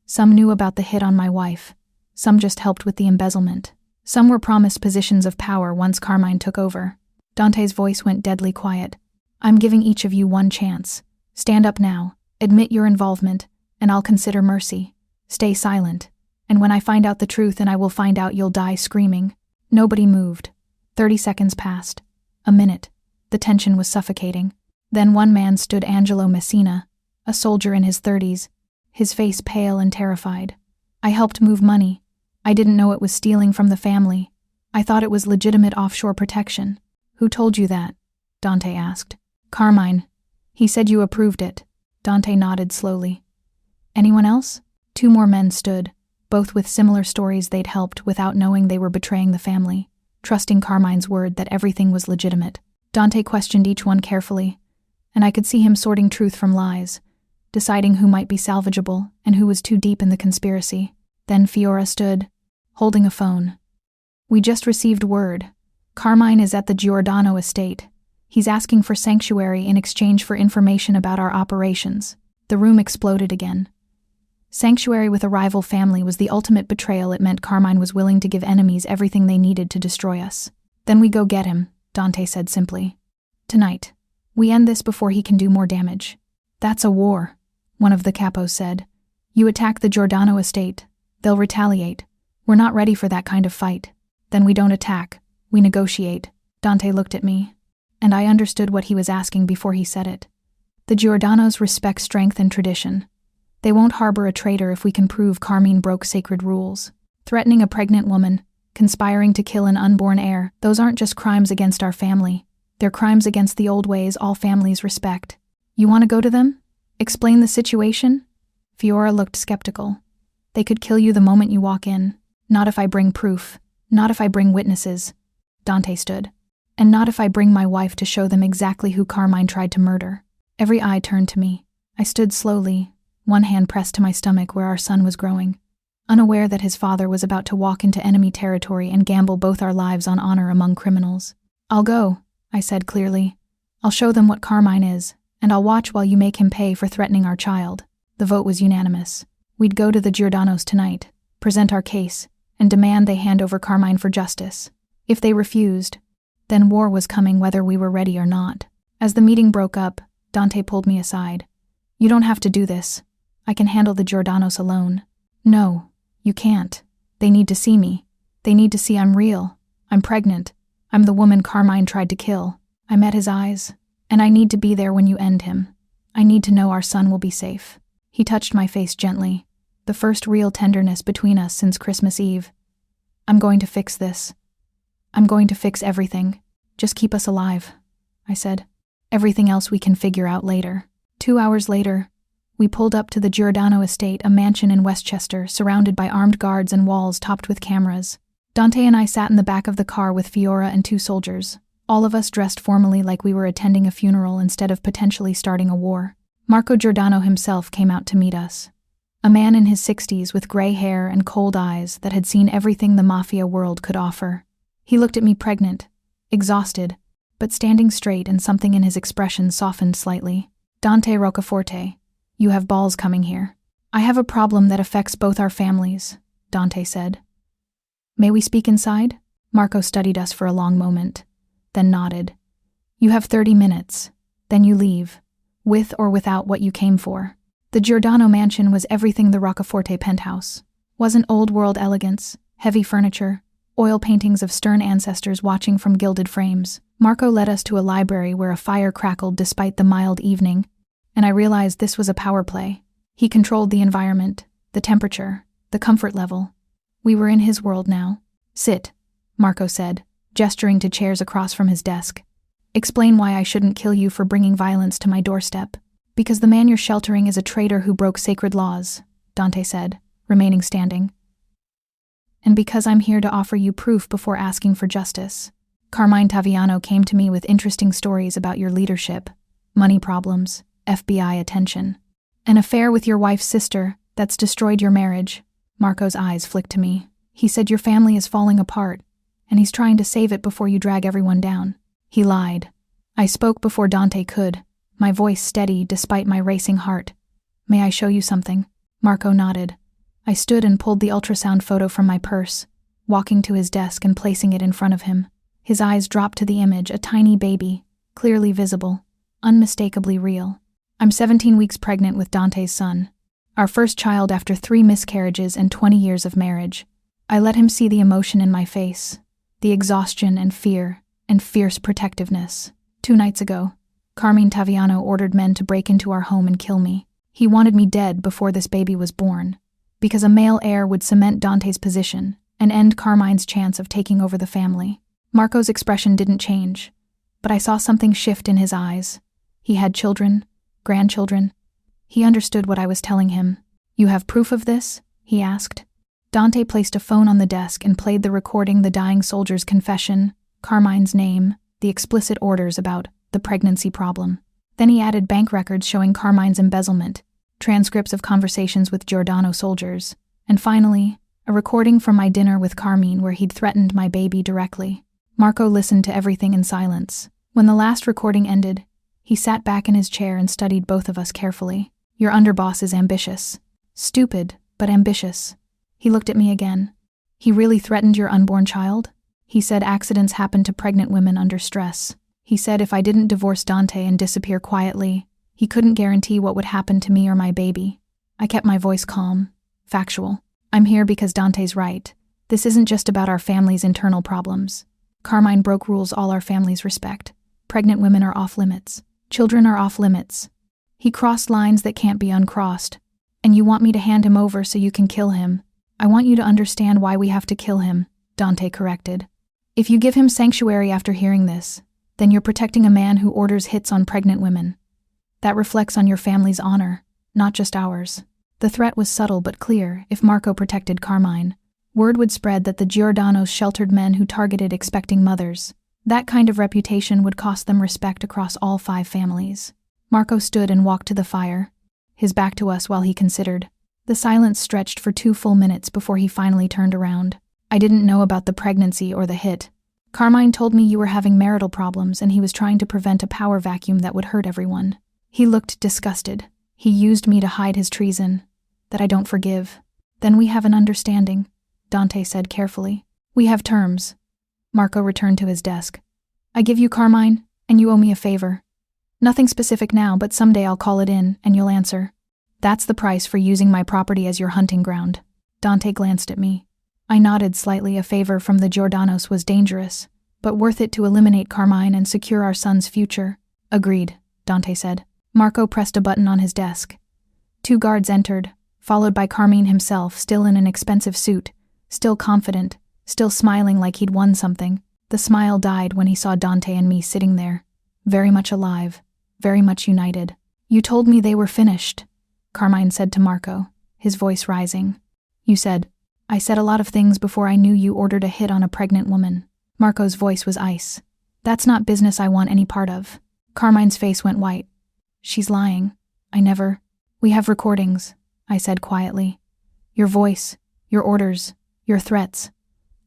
Some knew about the hit on my wife. Some just helped with the embezzlement. Some were promised positions of power once Carmine took over." Dante's voice went deadly quiet. "I'm giving each of you one chance. Stand up now, admit your involvement, and I'll consider mercy. Stay silent, and when I find out the truth, and I will find out, you'll die screaming." Nobody moved. 30 seconds passed. A minute. The tension was suffocating. Then one man stood, Angelo Messina, a soldier in his 30s, his face pale and terrified. "I helped move money. I didn't know it was stealing from the family. I thought it was legitimate offshore protection." "Who told you that?" Dante asked. "Carmine. He said you approved it." Dante nodded slowly. "Anyone else?" 2 more men stood, both with similar stories they'd helped without knowing they were betraying the family, trusting Carmine's word that everything was legitimate. Dante questioned each one carefully, and I could see him sorting truth from lies, deciding who might be salvageable and who was too deep in the conspiracy. Then Fiora stood, holding a phone. "We just received word. Carmine is at the Giordano estate. He's asking for sanctuary in exchange for information about our operations." The room exploded again. Sanctuary with a rival family was the ultimate betrayal. It meant Carmine was willing to give enemies everything they needed to destroy us. "Then we go get him," Dante said simply. "Tonight. We end this before he can do more damage." "That's a war," one of the capos said. "You attack the Giordano estate. They'll retaliate. We're not ready for that kind of fight." "Then we don't attack. We negotiate." Dante looked at me, and I understood what he was asking before he said it. "The Giordanos respect strength and tradition. They won't harbor a traitor if we can prove Carmine broke sacred rules. Threatening a pregnant woman, conspiring to kill an unborn heir, those aren't just crimes against our family. They're crimes against the old ways all families respect. You want to go to them? Explain the situation? Fiora looked skeptical. They could kill you the moment you walk in. Not if I bring proof. Not if I bring witnesses. Dante stood. And not if I bring my wife to show them exactly who Carmine tried to murder. Every eye turned to me. I stood slowly, one hand pressed to my stomach where our son was growing, unaware that his father was about to walk into enemy territory and gamble both our lives on honor among criminals. I'll go, I said clearly. I'll show them what Carmine is, and I'll watch while you make him pay for threatening our child. The vote was unanimous. We'd go to the Giordanos tonight, present our case, and demand they hand over Carmine for justice. If they refused, then war was coming whether we were ready or not. As the meeting broke up, Dante pulled me aside. You don't have to do this. I can handle the Giordanos alone. No, you can't. They need to see me. They need to see I'm real. I'm pregnant. I'm the woman Carmine tried to kill. I met his eyes, and I need to be there when you end him. I need to know our son will be safe. He touched my face gently, the first real tenderness between us since Christmas Eve. I'm going to fix this. I'm going to fix everything. Just keep us alive, I said. Everything else we can figure out later. 2 hours later, we pulled up to the Giordano estate, a mansion in Westchester, surrounded by armed guards and walls topped with cameras. Dante and I sat in the back of the car with Fiora and 2 soldiers, all of us dressed formally like we were attending a funeral instead of potentially starting a war. Marco Giordano himself came out to meet us. A man in his 60s with gray hair and cold eyes that had seen everything the mafia world could offer. He looked at me pregnant, exhausted, but standing straight, and something in his expression softened slightly. Dante Roccaforte, you have balls coming here. I have a problem that affects both our families, Dante said. May we speak inside? Marco studied us for a long moment, then nodded. You have 30 minutes, then you leave, with or without what you came for. The Giordano mansion was everything the Roccaforte penthouse. Wasn't old-world elegance, heavy furniture, oil paintings of stern ancestors watching from gilded frames. Marco led us to a library where a fire crackled despite the mild evening, and I realized this was a power play. He controlled the environment, the temperature, the comfort level. We were in his world now. Sit, Marco said, gesturing to chairs across from his desk. Explain why I shouldn't kill you for bringing violence to my doorstep. Because the man you're sheltering is a traitor who broke sacred laws, Dante said, remaining standing. And because I'm here to offer you proof before asking for justice. Carmine Taviano came to me with interesting stories about your leadership, money problems, FBI attention. An affair with your wife's sister that's destroyed your marriage. Marco's eyes flicked to me. He said your family is falling apart, and he's trying to save it before you drag everyone down. He lied. I spoke before Dante could, my voice steady despite my racing heart. May I show you something? Marco nodded. I stood and pulled the ultrasound photo from my purse, walking to his desk and placing it in front of him. His eyes dropped to the image, a tiny baby, clearly visible, unmistakably real. I'm 17 weeks pregnant with Dante's son, our first child after 3 miscarriages and 20 years of marriage. I let him see the emotion in my face, the exhaustion and fear, and fierce protectiveness. 2 nights ago, Carmine Taviano ordered men to break into our home and kill me. He wanted me dead before this baby was born, because a male heir would cement Dante's position and end Carmine's chance of taking over the family. Marco's expression didn't change, but I saw something shift in his eyes. He had children, grandchildren. He understood what I was telling him. You have proof of this? He asked. Dante placed a phone on the desk and played the recording, the dying soldier's confession, Carmine's name, the explicit orders about the pregnancy problem. Then he added bank records showing Carmine's embezzlement, transcripts of conversations with Giordano soldiers, and finally, a recording from my dinner with Carmine where he'd threatened my baby directly. Marco listened to everything in silence. When the last recording ended, he sat back in his chair and studied both of us carefully. Your underboss is ambitious. Stupid, but ambitious. He looked at me again. He really threatened your unborn child? He said accidents happen to pregnant women under stress. He said if I didn't divorce Dante and disappear quietly, he couldn't guarantee what would happen to me or my baby. I kept my voice calm, factual. I'm here because Dante's right. This isn't just about our family's internal problems. Carmine broke rules all our families respect. Pregnant women are off limits. Children are off limits. He crossed lines that can't be uncrossed. And you want me to hand him over so you can kill him. I want you to understand why we have to kill him, Dante corrected. If you give him sanctuary after hearing this, then you're protecting a man who orders hits on pregnant women. That reflects on your family's honor, not just ours. The threat was subtle but clear. If Marco protected Carmine, word would spread that the Giordano's sheltered men who targeted expecting mothers. That kind of reputation would cost them respect across all 5 families. Marco stood and walked to the fire, his back to us while he considered. The silence stretched for 2 full minutes before he finally turned around. I didn't know about the pregnancy or the hit. Carmine told me you were having marital problems and he was trying to prevent a power vacuum that would hurt everyone. He looked disgusted. He used me to hide his treason. That I don't forgive. Then we have an understanding, Dante said carefully. We have terms. Marco returned to his desk. I give you Carmine, and you owe me a favor. Nothing specific now, but someday I'll call it in, and you'll answer. That's the price for using my property as your hunting ground. Dante glanced at me. I nodded slightly. A favor from the Giordanos was dangerous, but worth it to eliminate Carmine and secure our son's future. Agreed, Dante said. Marco pressed a button on his desk. 2 guards entered, followed by Carmine himself, still in an expensive suit, still confident, still smiling like he'd won something. The smile died when he saw Dante and me sitting there, very much alive, very much united. You told me they were finished, Carmine said to Marco, his voice rising. You said, I said a lot of things before I knew you ordered a hit on a pregnant woman. Marco's voice was ice. That's not business I want any part of. Carmine's face went white. She's lying. I never. We have recordings, I said quietly. Your voice, your orders, your threats.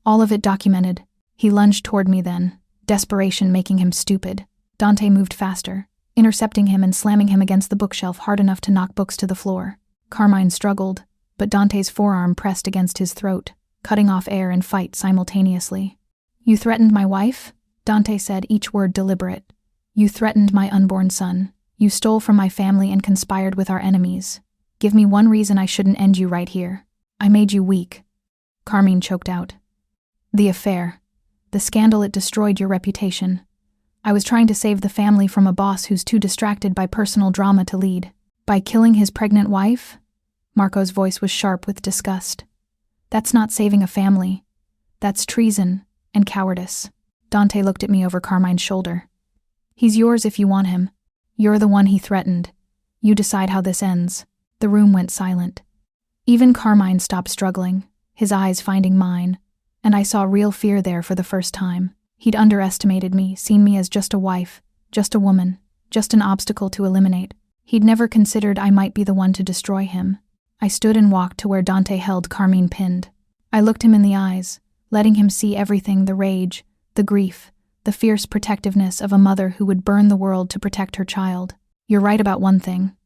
All of it documented. He lunged toward me then, desperation making him stupid. Dante moved faster, intercepting him and slamming him against the bookshelf hard enough to knock books to the floor. Carmine struggled, but Dante's forearm pressed against his throat, cutting off air and fight simultaneously. You threatened my wife? Dante said, each word deliberate. You threatened my unborn son. You stole from my family and conspired with our enemies. Give me one reason I shouldn't end you right here. I made you weak. Carmine choked out. The affair. The scandal, it destroyed your reputation. I was trying to save the family from a boss who's too distracted by personal drama to lead. By killing his pregnant wife? Marco's voice was sharp with disgust. That's not saving a family. That's treason and cowardice. Dante looked at me over Carmine's shoulder. He's yours if you want him. You're the one he threatened. You decide how this ends. The room went silent. Even Carmine stopped struggling, his eyes finding mine, and I saw real fear there for the first time. He'd underestimated me, seen me as just a wife, just a woman, just an obstacle to eliminate. He'd never considered I might be the one to destroy him. I stood and walked to where Dante held Carmine pinned. I looked him in the eyes, letting him see everything, the rage, the grief, the fierce protectiveness of a mother who would burn the world to protect her child. You're right about one thing,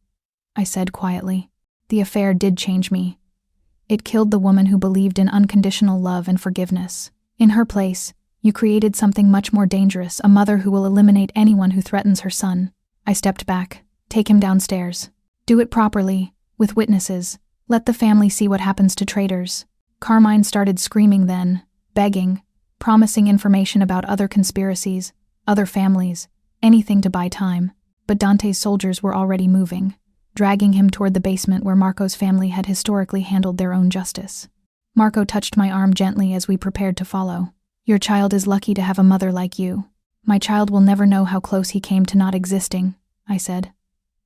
I said quietly. The affair did change me. It killed the woman who believed in unconditional love and forgiveness. In her place, you created something much more dangerous, a mother who will eliminate anyone who threatens her son. I stepped back. Take him downstairs. Do it properly, with witnesses. Let the family see what happens to traitors. Carmine started screaming then, begging, promising information about other conspiracies, other families, anything to buy time. But Dante's soldiers were already moving, dragging him toward the basement where Marco's family had historically handled their own justice. Marco touched my arm gently as we prepared to follow. Your child is lucky to have a mother like you. My child will never know how close he came to not existing, I said.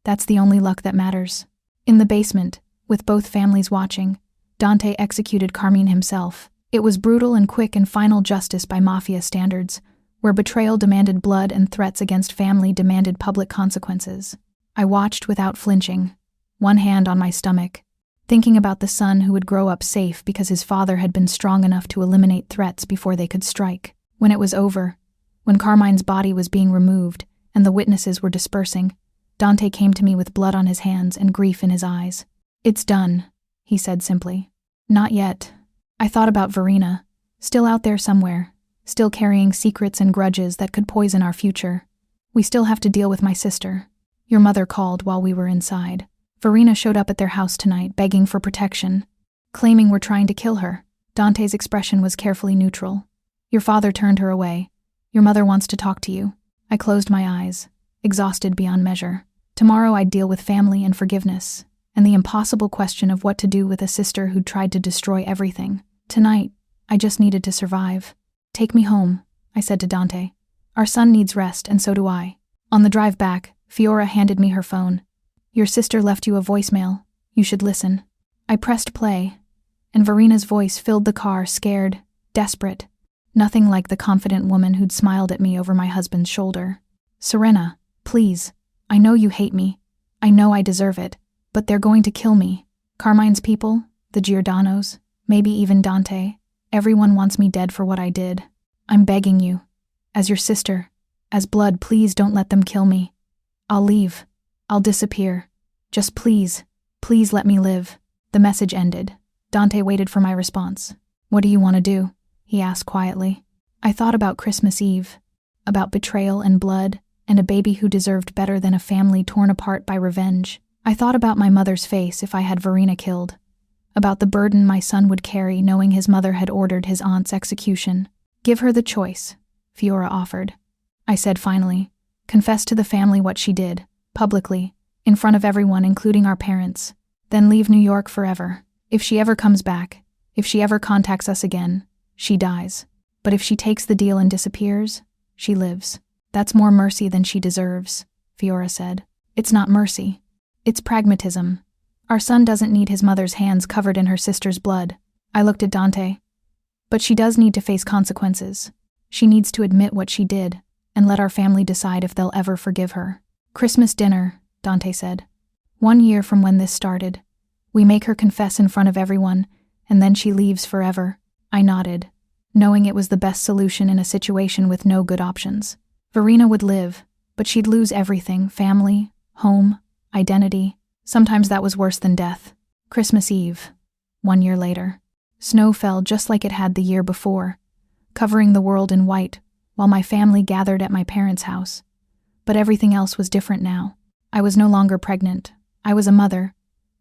That's the only luck that matters. In the basement, with both families watching, Dante executed Carmine himself. It was brutal and quick and final justice by Mafia standards, where betrayal demanded blood and threats against family demanded public consequences. I watched without flinching, one hand on my stomach, thinking about the son who would grow up safe because his father had been strong enough to eliminate threats before they could strike. When it was over, when Carmine's body was being removed and the witnesses were dispersing, Dante came to me with blood on his hands and grief in his eyes. It's done, he said simply. Not yet. I thought about Verena, still out there somewhere, still carrying secrets and grudges that could poison our future. We still have to deal with my sister. Your mother called while we were inside. Verena showed up at their house tonight, begging for protection, claiming we're trying to kill her. Dante's expression was carefully neutral. Your father turned her away. Your mother wants to talk to you. I closed my eyes, exhausted beyond measure. Tomorrow I'd deal with family and forgiveness, and the impossible question of what to do with a sister who'd tried to destroy everything. Tonight, I just needed to survive. "Take me home," I said to Dante. "Our son needs rest, and so do I." On the drive back, Fiora handed me her phone. "Your sister left you a voicemail. You should listen." I pressed play, and Verina's voice filled the car, scared, desperate. Nothing like the confident woman who'd smiled at me over my husband's shoulder. "Serena, please. I know you hate me. I know I deserve it. But they're going to kill me. Carmine's people, the Giordanos, maybe even Dante. Everyone wants me dead for what I did. I'm begging you. As your sister, as blood, please don't let them kill me. I'll leave. I'll disappear. Just please, please let me live." The message ended. Dante waited for my response. "What do you want to do?" he asked quietly. I thought about Christmas Eve, about betrayal and blood, and a baby who deserved better than a family torn apart by revenge. I thought about my mother's face if I had Verina killed, about the burden my son would carry knowing his mother had ordered his aunt's execution. "Give her the choice," Fiora offered. I said finally, "Confess to the family what she did, publicly, in front of everyone including our parents. Then leave New York forever. If she ever comes back, if she ever contacts us again, she dies. But if she takes the deal and disappears, she lives. That's more mercy than she deserves," Fiora said. "It's not mercy. It's pragmatism. Our son doesn't need his mother's hands covered in her sister's blood." I looked at Dante. "But she does need to face consequences. She needs to admit what she did, and let our family decide if they'll ever forgive her." "Christmas dinner," Dante said. "1 year from when this started. We make her confess in front of everyone, and then she leaves forever." I nodded, knowing it was the best solution in a situation with no good options. Verina would live, but she'd lose everything: family, home, identity. Sometimes that was worse than death. Christmas Eve, 1 year later. Snow fell just like it had the year before, covering the world in white, while my family gathered at my parents' house. But everything else was different now. I was no longer pregnant. I was a mother,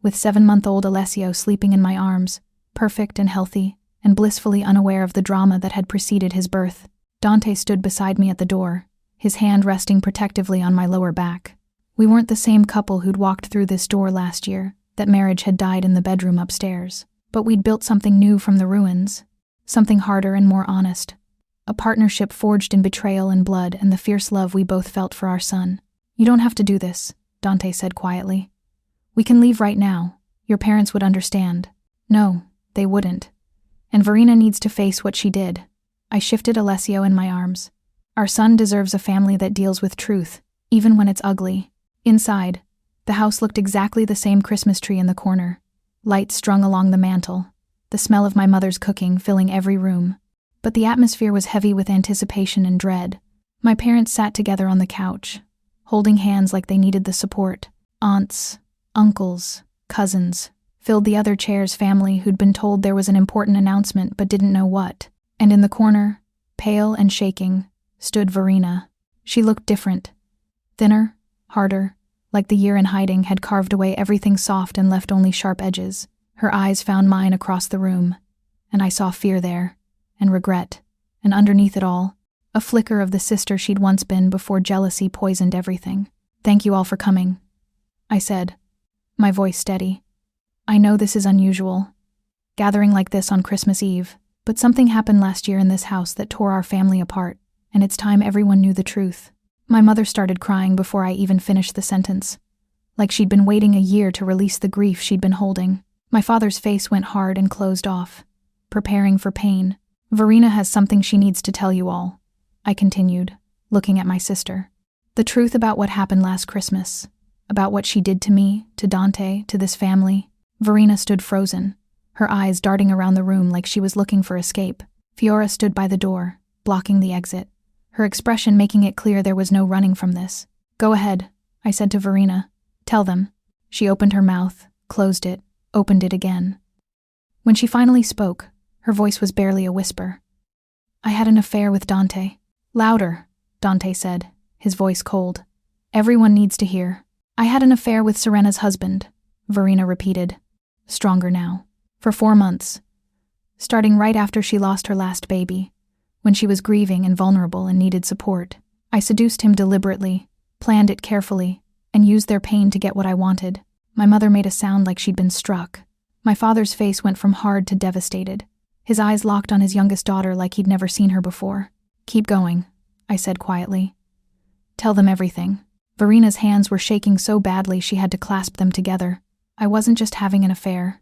with 7-month-old Alessio sleeping in my arms, perfect and healthy, and blissfully unaware of the drama that had preceded his birth. Dante stood beside me at the door, his hand resting protectively on my lower back. We weren't the same couple who'd walked through this door last year, that marriage had died in the bedroom upstairs. But we'd built something new from the ruins, something harder and more honest. A partnership forged in betrayal and blood and the fierce love we both felt for our son. "You don't have to do this," Dante said quietly. "We can leave right now. Your parents would understand." No, they wouldn't. And Verina needs to face what she did. I shifted Alessio in my arms. Our son deserves a family that deals with truth, even when it's ugly. Inside, the house looked exactly the same: Christmas tree in the corner, lights strung along the mantel, the smell of my mother's cooking filling every room. But the atmosphere was heavy with anticipation and dread. My parents sat together on the couch, holding hands like they needed the support. Aunts, uncles, cousins filled the other chair's family who'd been told there was an important announcement but didn't know what. And in the corner, pale and shaking, stood Verina. She looked different. Thinner, harder, like the year in hiding had carved away everything soft and left only sharp edges. Her eyes found mine across the room, and I saw fear there, and regret, and underneath it all, a flicker of the sister she'd once been before jealousy poisoned everything. "Thank you all for coming," I said, my voice steady. "I know this is unusual, gathering like this on Christmas Eve, but something happened last year in this house that tore our family apart, and it's time everyone knew the truth." My mother started crying before I even finished the sentence, like she'd been waiting a year to release the grief she'd been holding. My father's face went hard and closed off, preparing for pain. "Verina has something she needs to tell you all," I continued, looking at my sister. "The truth about what happened last Christmas, about what she did to me, to Dante, to this family." Verina stood frozen, her eyes darting around the room like she was looking for escape. Fiora stood by the door, blocking the exit, her expression making it clear there was no running from this. "Go ahead," I said to Verina. "Tell them." She opened her mouth, closed it, opened it again. When she finally spoke, her voice was barely a whisper. "I had an affair with Dante." "Louder," Dante said, his voice cold. "Everyone needs to hear." "I had an affair with Serena's husband," Verina repeated, stronger now. "For 4 months. Starting right after she lost her last baby, when she was grieving and vulnerable and needed support. I seduced him deliberately, planned it carefully, and used their pain to get what I wanted. My mother made a sound like she'd been struck. My father's face went from hard to devastated. His eyes locked on his youngest daughter like he'd never seen her before. "Keep going," I said quietly. "Tell them everything." Verina's hands were shaking so badly she had to clasp them together. I wasn't just having an affair.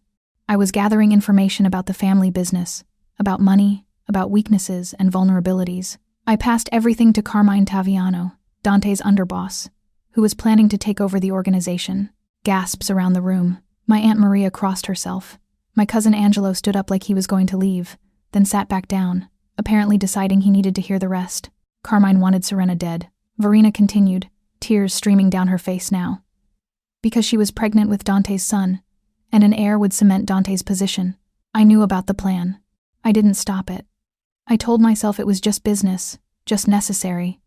I was gathering information about the family business, about money, about weaknesses and vulnerabilities. I passed everything to Carmine Taviano, Dante's underboss, who was planning to take over the organization. Gasps around the room. My Aunt Maria crossed herself. My cousin Angelo stood up like he was going to leave, then sat back down, apparently deciding he needed to hear the rest. Carmine wanted Serena dead. Verina continued, tears streaming down her face now. Because she was pregnant with Dante's son, and an heir would cement Dante's position. I knew about the plan. I didn't stop it. I told myself it was just business, just necessary.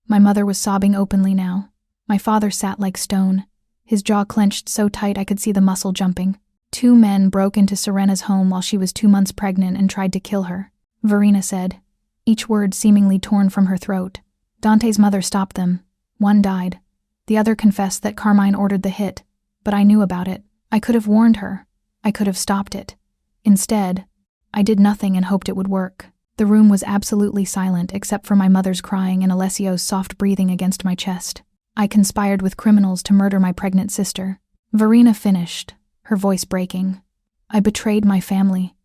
My mother was sobbing openly now. My father sat like stone, his jaw clenched so tight I could see the muscle jumping. 2 men broke into Serena's home while she was 2 months pregnant and tried to kill her, Verina said, each word seemingly torn from her throat. Dante's mother stopped them. 1 died. The other confessed that Carmine ordered the hit, but I knew about it. I could have warned her. I could have stopped it. Instead, I did nothing and hoped it would work. The room was absolutely silent except for my mother's crying and Alessio's soft breathing against my chest. I conspired with criminals to murder my pregnant sister. Verina finished, her voice breaking. I betrayed my family,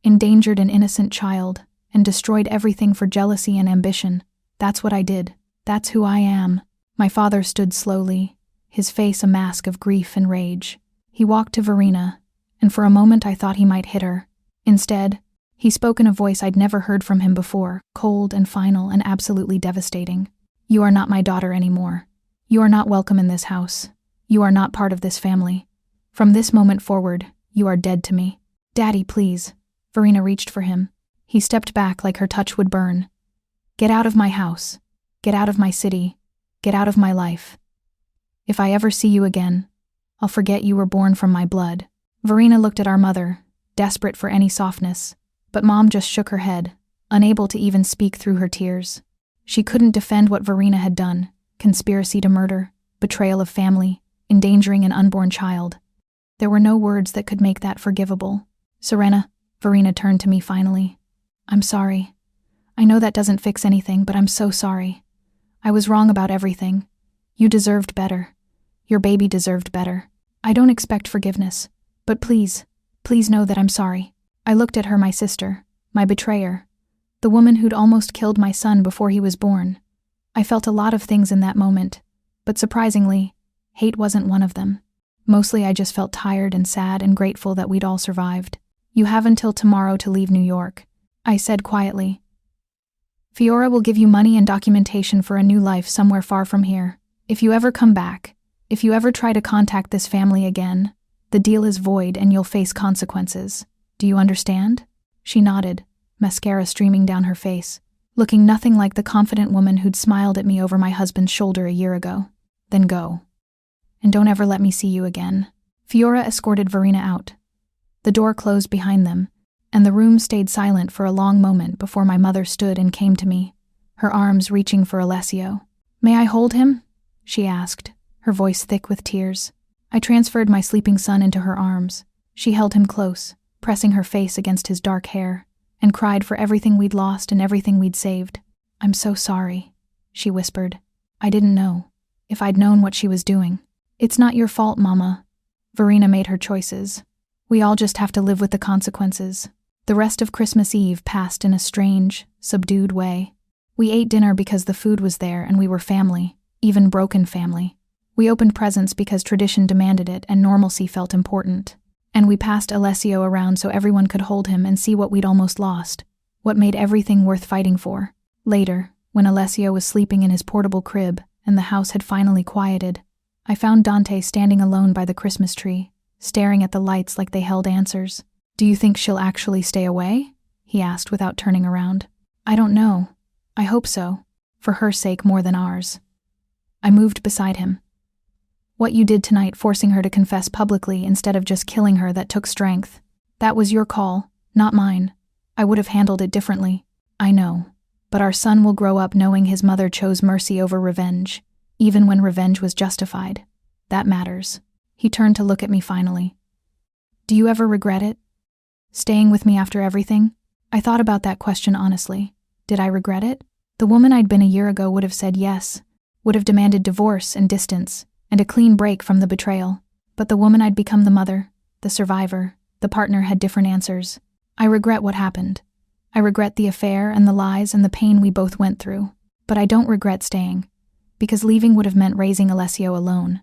endangered an innocent child, and destroyed everything for jealousy and ambition. That's what I did. That's who I am. My father stood slowly, his face a mask of grief and rage. He walked to Verina, and for a moment I thought he might hit her. Instead, he spoke in a voice I'd never heard from him before, cold and final and absolutely devastating. "You are not my daughter anymore. You are not welcome in this house. You are not part of this family. From this moment forward, you are dead to me." "Daddy, please." Verina reached for him. He stepped back like her touch would burn. "Get out of my house. Get out of my city. Get out of my life. If I ever see you again, I'll forget you were born from my blood." Verina looked at our mother, desperate for any softness, but Mom just shook her head, unable to even speak through her tears. She couldn't defend what Verina had done: conspiracy to murder, betrayal of family, endangering an unborn child. There were no words that could make that forgivable. "Serena," Verina turned to me finally. "I'm sorry. I know that doesn't fix anything, but I'm so sorry. I was wrong about everything. You deserved better. Your baby deserved better. I don't expect forgiveness, but please know that I'm sorry." I looked at her, my sister, my betrayer, the woman who'd almost killed my son before he was born. I felt a lot of things in that moment, but surprisingly, hate wasn't one of them. Mostly I just felt tired and sad and grateful that we'd all survived. "You have until tomorrow to leave New York," I said quietly. "Fiora will give you money and documentation for a new life somewhere far from here. If you ever come back, if you ever try to contact this family again, the deal is void and you'll face consequences. Do you understand?" She nodded, mascara streaming down her face, looking nothing like the confident woman who'd smiled at me over my husband's shoulder a year ago. "Then go. And don't ever let me see you again." Fiora escorted Verina out. The door closed behind them, and the room stayed silent for a long moment before my mother stood and came to me, her arms reaching for Alessio. "May I hold him?" she asked, her voice thick with tears. I transferred my sleeping son into her arms. She held him close, pressing her face against his dark hair, and cried for everything we'd lost and everything we'd saved. "I'm so sorry," she whispered. "I didn't know. If I'd known what she was doing." "It's not your fault, Mama." Verina made her choices. "We all just have to live with the consequences." The rest of Christmas Eve passed in a strange, subdued way. We ate dinner because the food was there and we were family, even broken family. We opened presents because tradition demanded it and normalcy felt important. And we passed Alessio around so everyone could hold him and see what we'd almost lost, what made everything worth fighting for. Later, when Alessio was sleeping in his portable crib and the house had finally quieted, I found Dante standing alone by the Christmas tree, staring at the lights like they held answers. "Do you think she'll actually stay away?" he asked without turning around. "I don't know. I hope so, for her sake more than ours." I moved beside him. "What you did tonight, forcing her to confess publicly instead of just killing her, that took strength. That was your call, not mine. I would have handled it differently. I know. But our son will grow up knowing his mother chose mercy over revenge, even when revenge was justified. That matters." He turned to look at me finally. Do you ever regret it? Staying with me after everything? I thought about that question honestly. Did I regret it? The woman I'd been a year ago would have said yes, would have demanded divorce and distance, and a clean break from the betrayal. But the woman I'd become, the mother, the survivor, the partner, had different answers. I regret what happened. I regret the affair and the lies and the pain we both went through. But I don't regret staying, because leaving would have meant raising Alessio alone,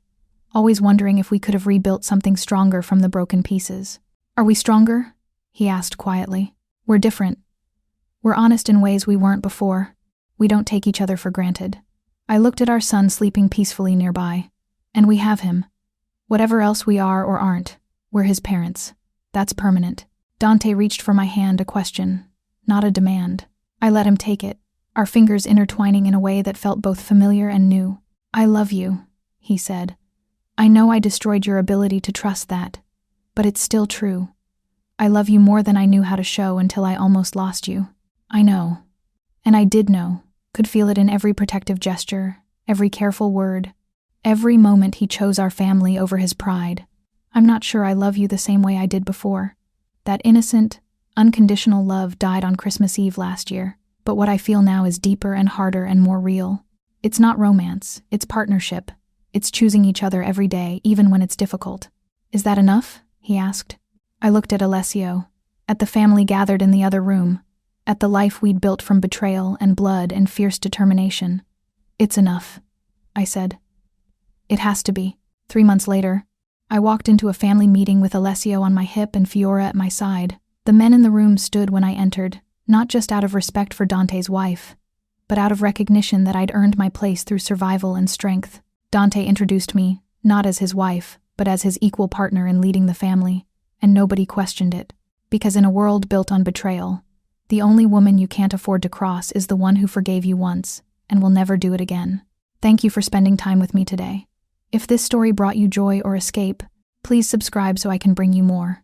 always wondering if we could have rebuilt something stronger from the broken pieces. Are we stronger? He asked quietly. We're different. We're honest in ways we weren't before. We don't take each other for granted. I looked at our son sleeping peacefully nearby. And we have him. Whatever else we are or aren't, we're his parents. That's permanent. Dante reached for my hand, a question, not a demand. I let him take it, our fingers intertwining in a way that felt both familiar and new. I love you, he said. I know I destroyed your ability to trust that, but it's still true. I love you more than I knew how to show until I almost lost you. I know. And I did know, could feel it in every protective gesture, every careful word, every moment he chose our family over his pride. I'm not sure I love you the same way I did before. That innocent, unconditional love died on Christmas Eve last year, but what I feel now is deeper and harder and more real. It's not romance, it's partnership. It's choosing each other every day, even when it's difficult. Is that enough? He asked. I looked at Alessio, at the family gathered in the other room, at the life we'd built from betrayal and blood and fierce determination. It's enough, I said. It has to be. 3 months later, I walked into a family meeting with Alessio on my hip and Fiora at my side. The men in the room stood when I entered, not just out of respect for Dante's wife, but out of recognition that I'd earned my place through survival and strength. Dante introduced me, not as his wife, but as his equal partner in leading the family, and nobody questioned it. Because in a world built on betrayal, the only woman you can't afford to cross is the one who forgave you once, and will never do it again. Thank you for spending time with me today. If this story brought you joy or escape, please subscribe so I can bring you more.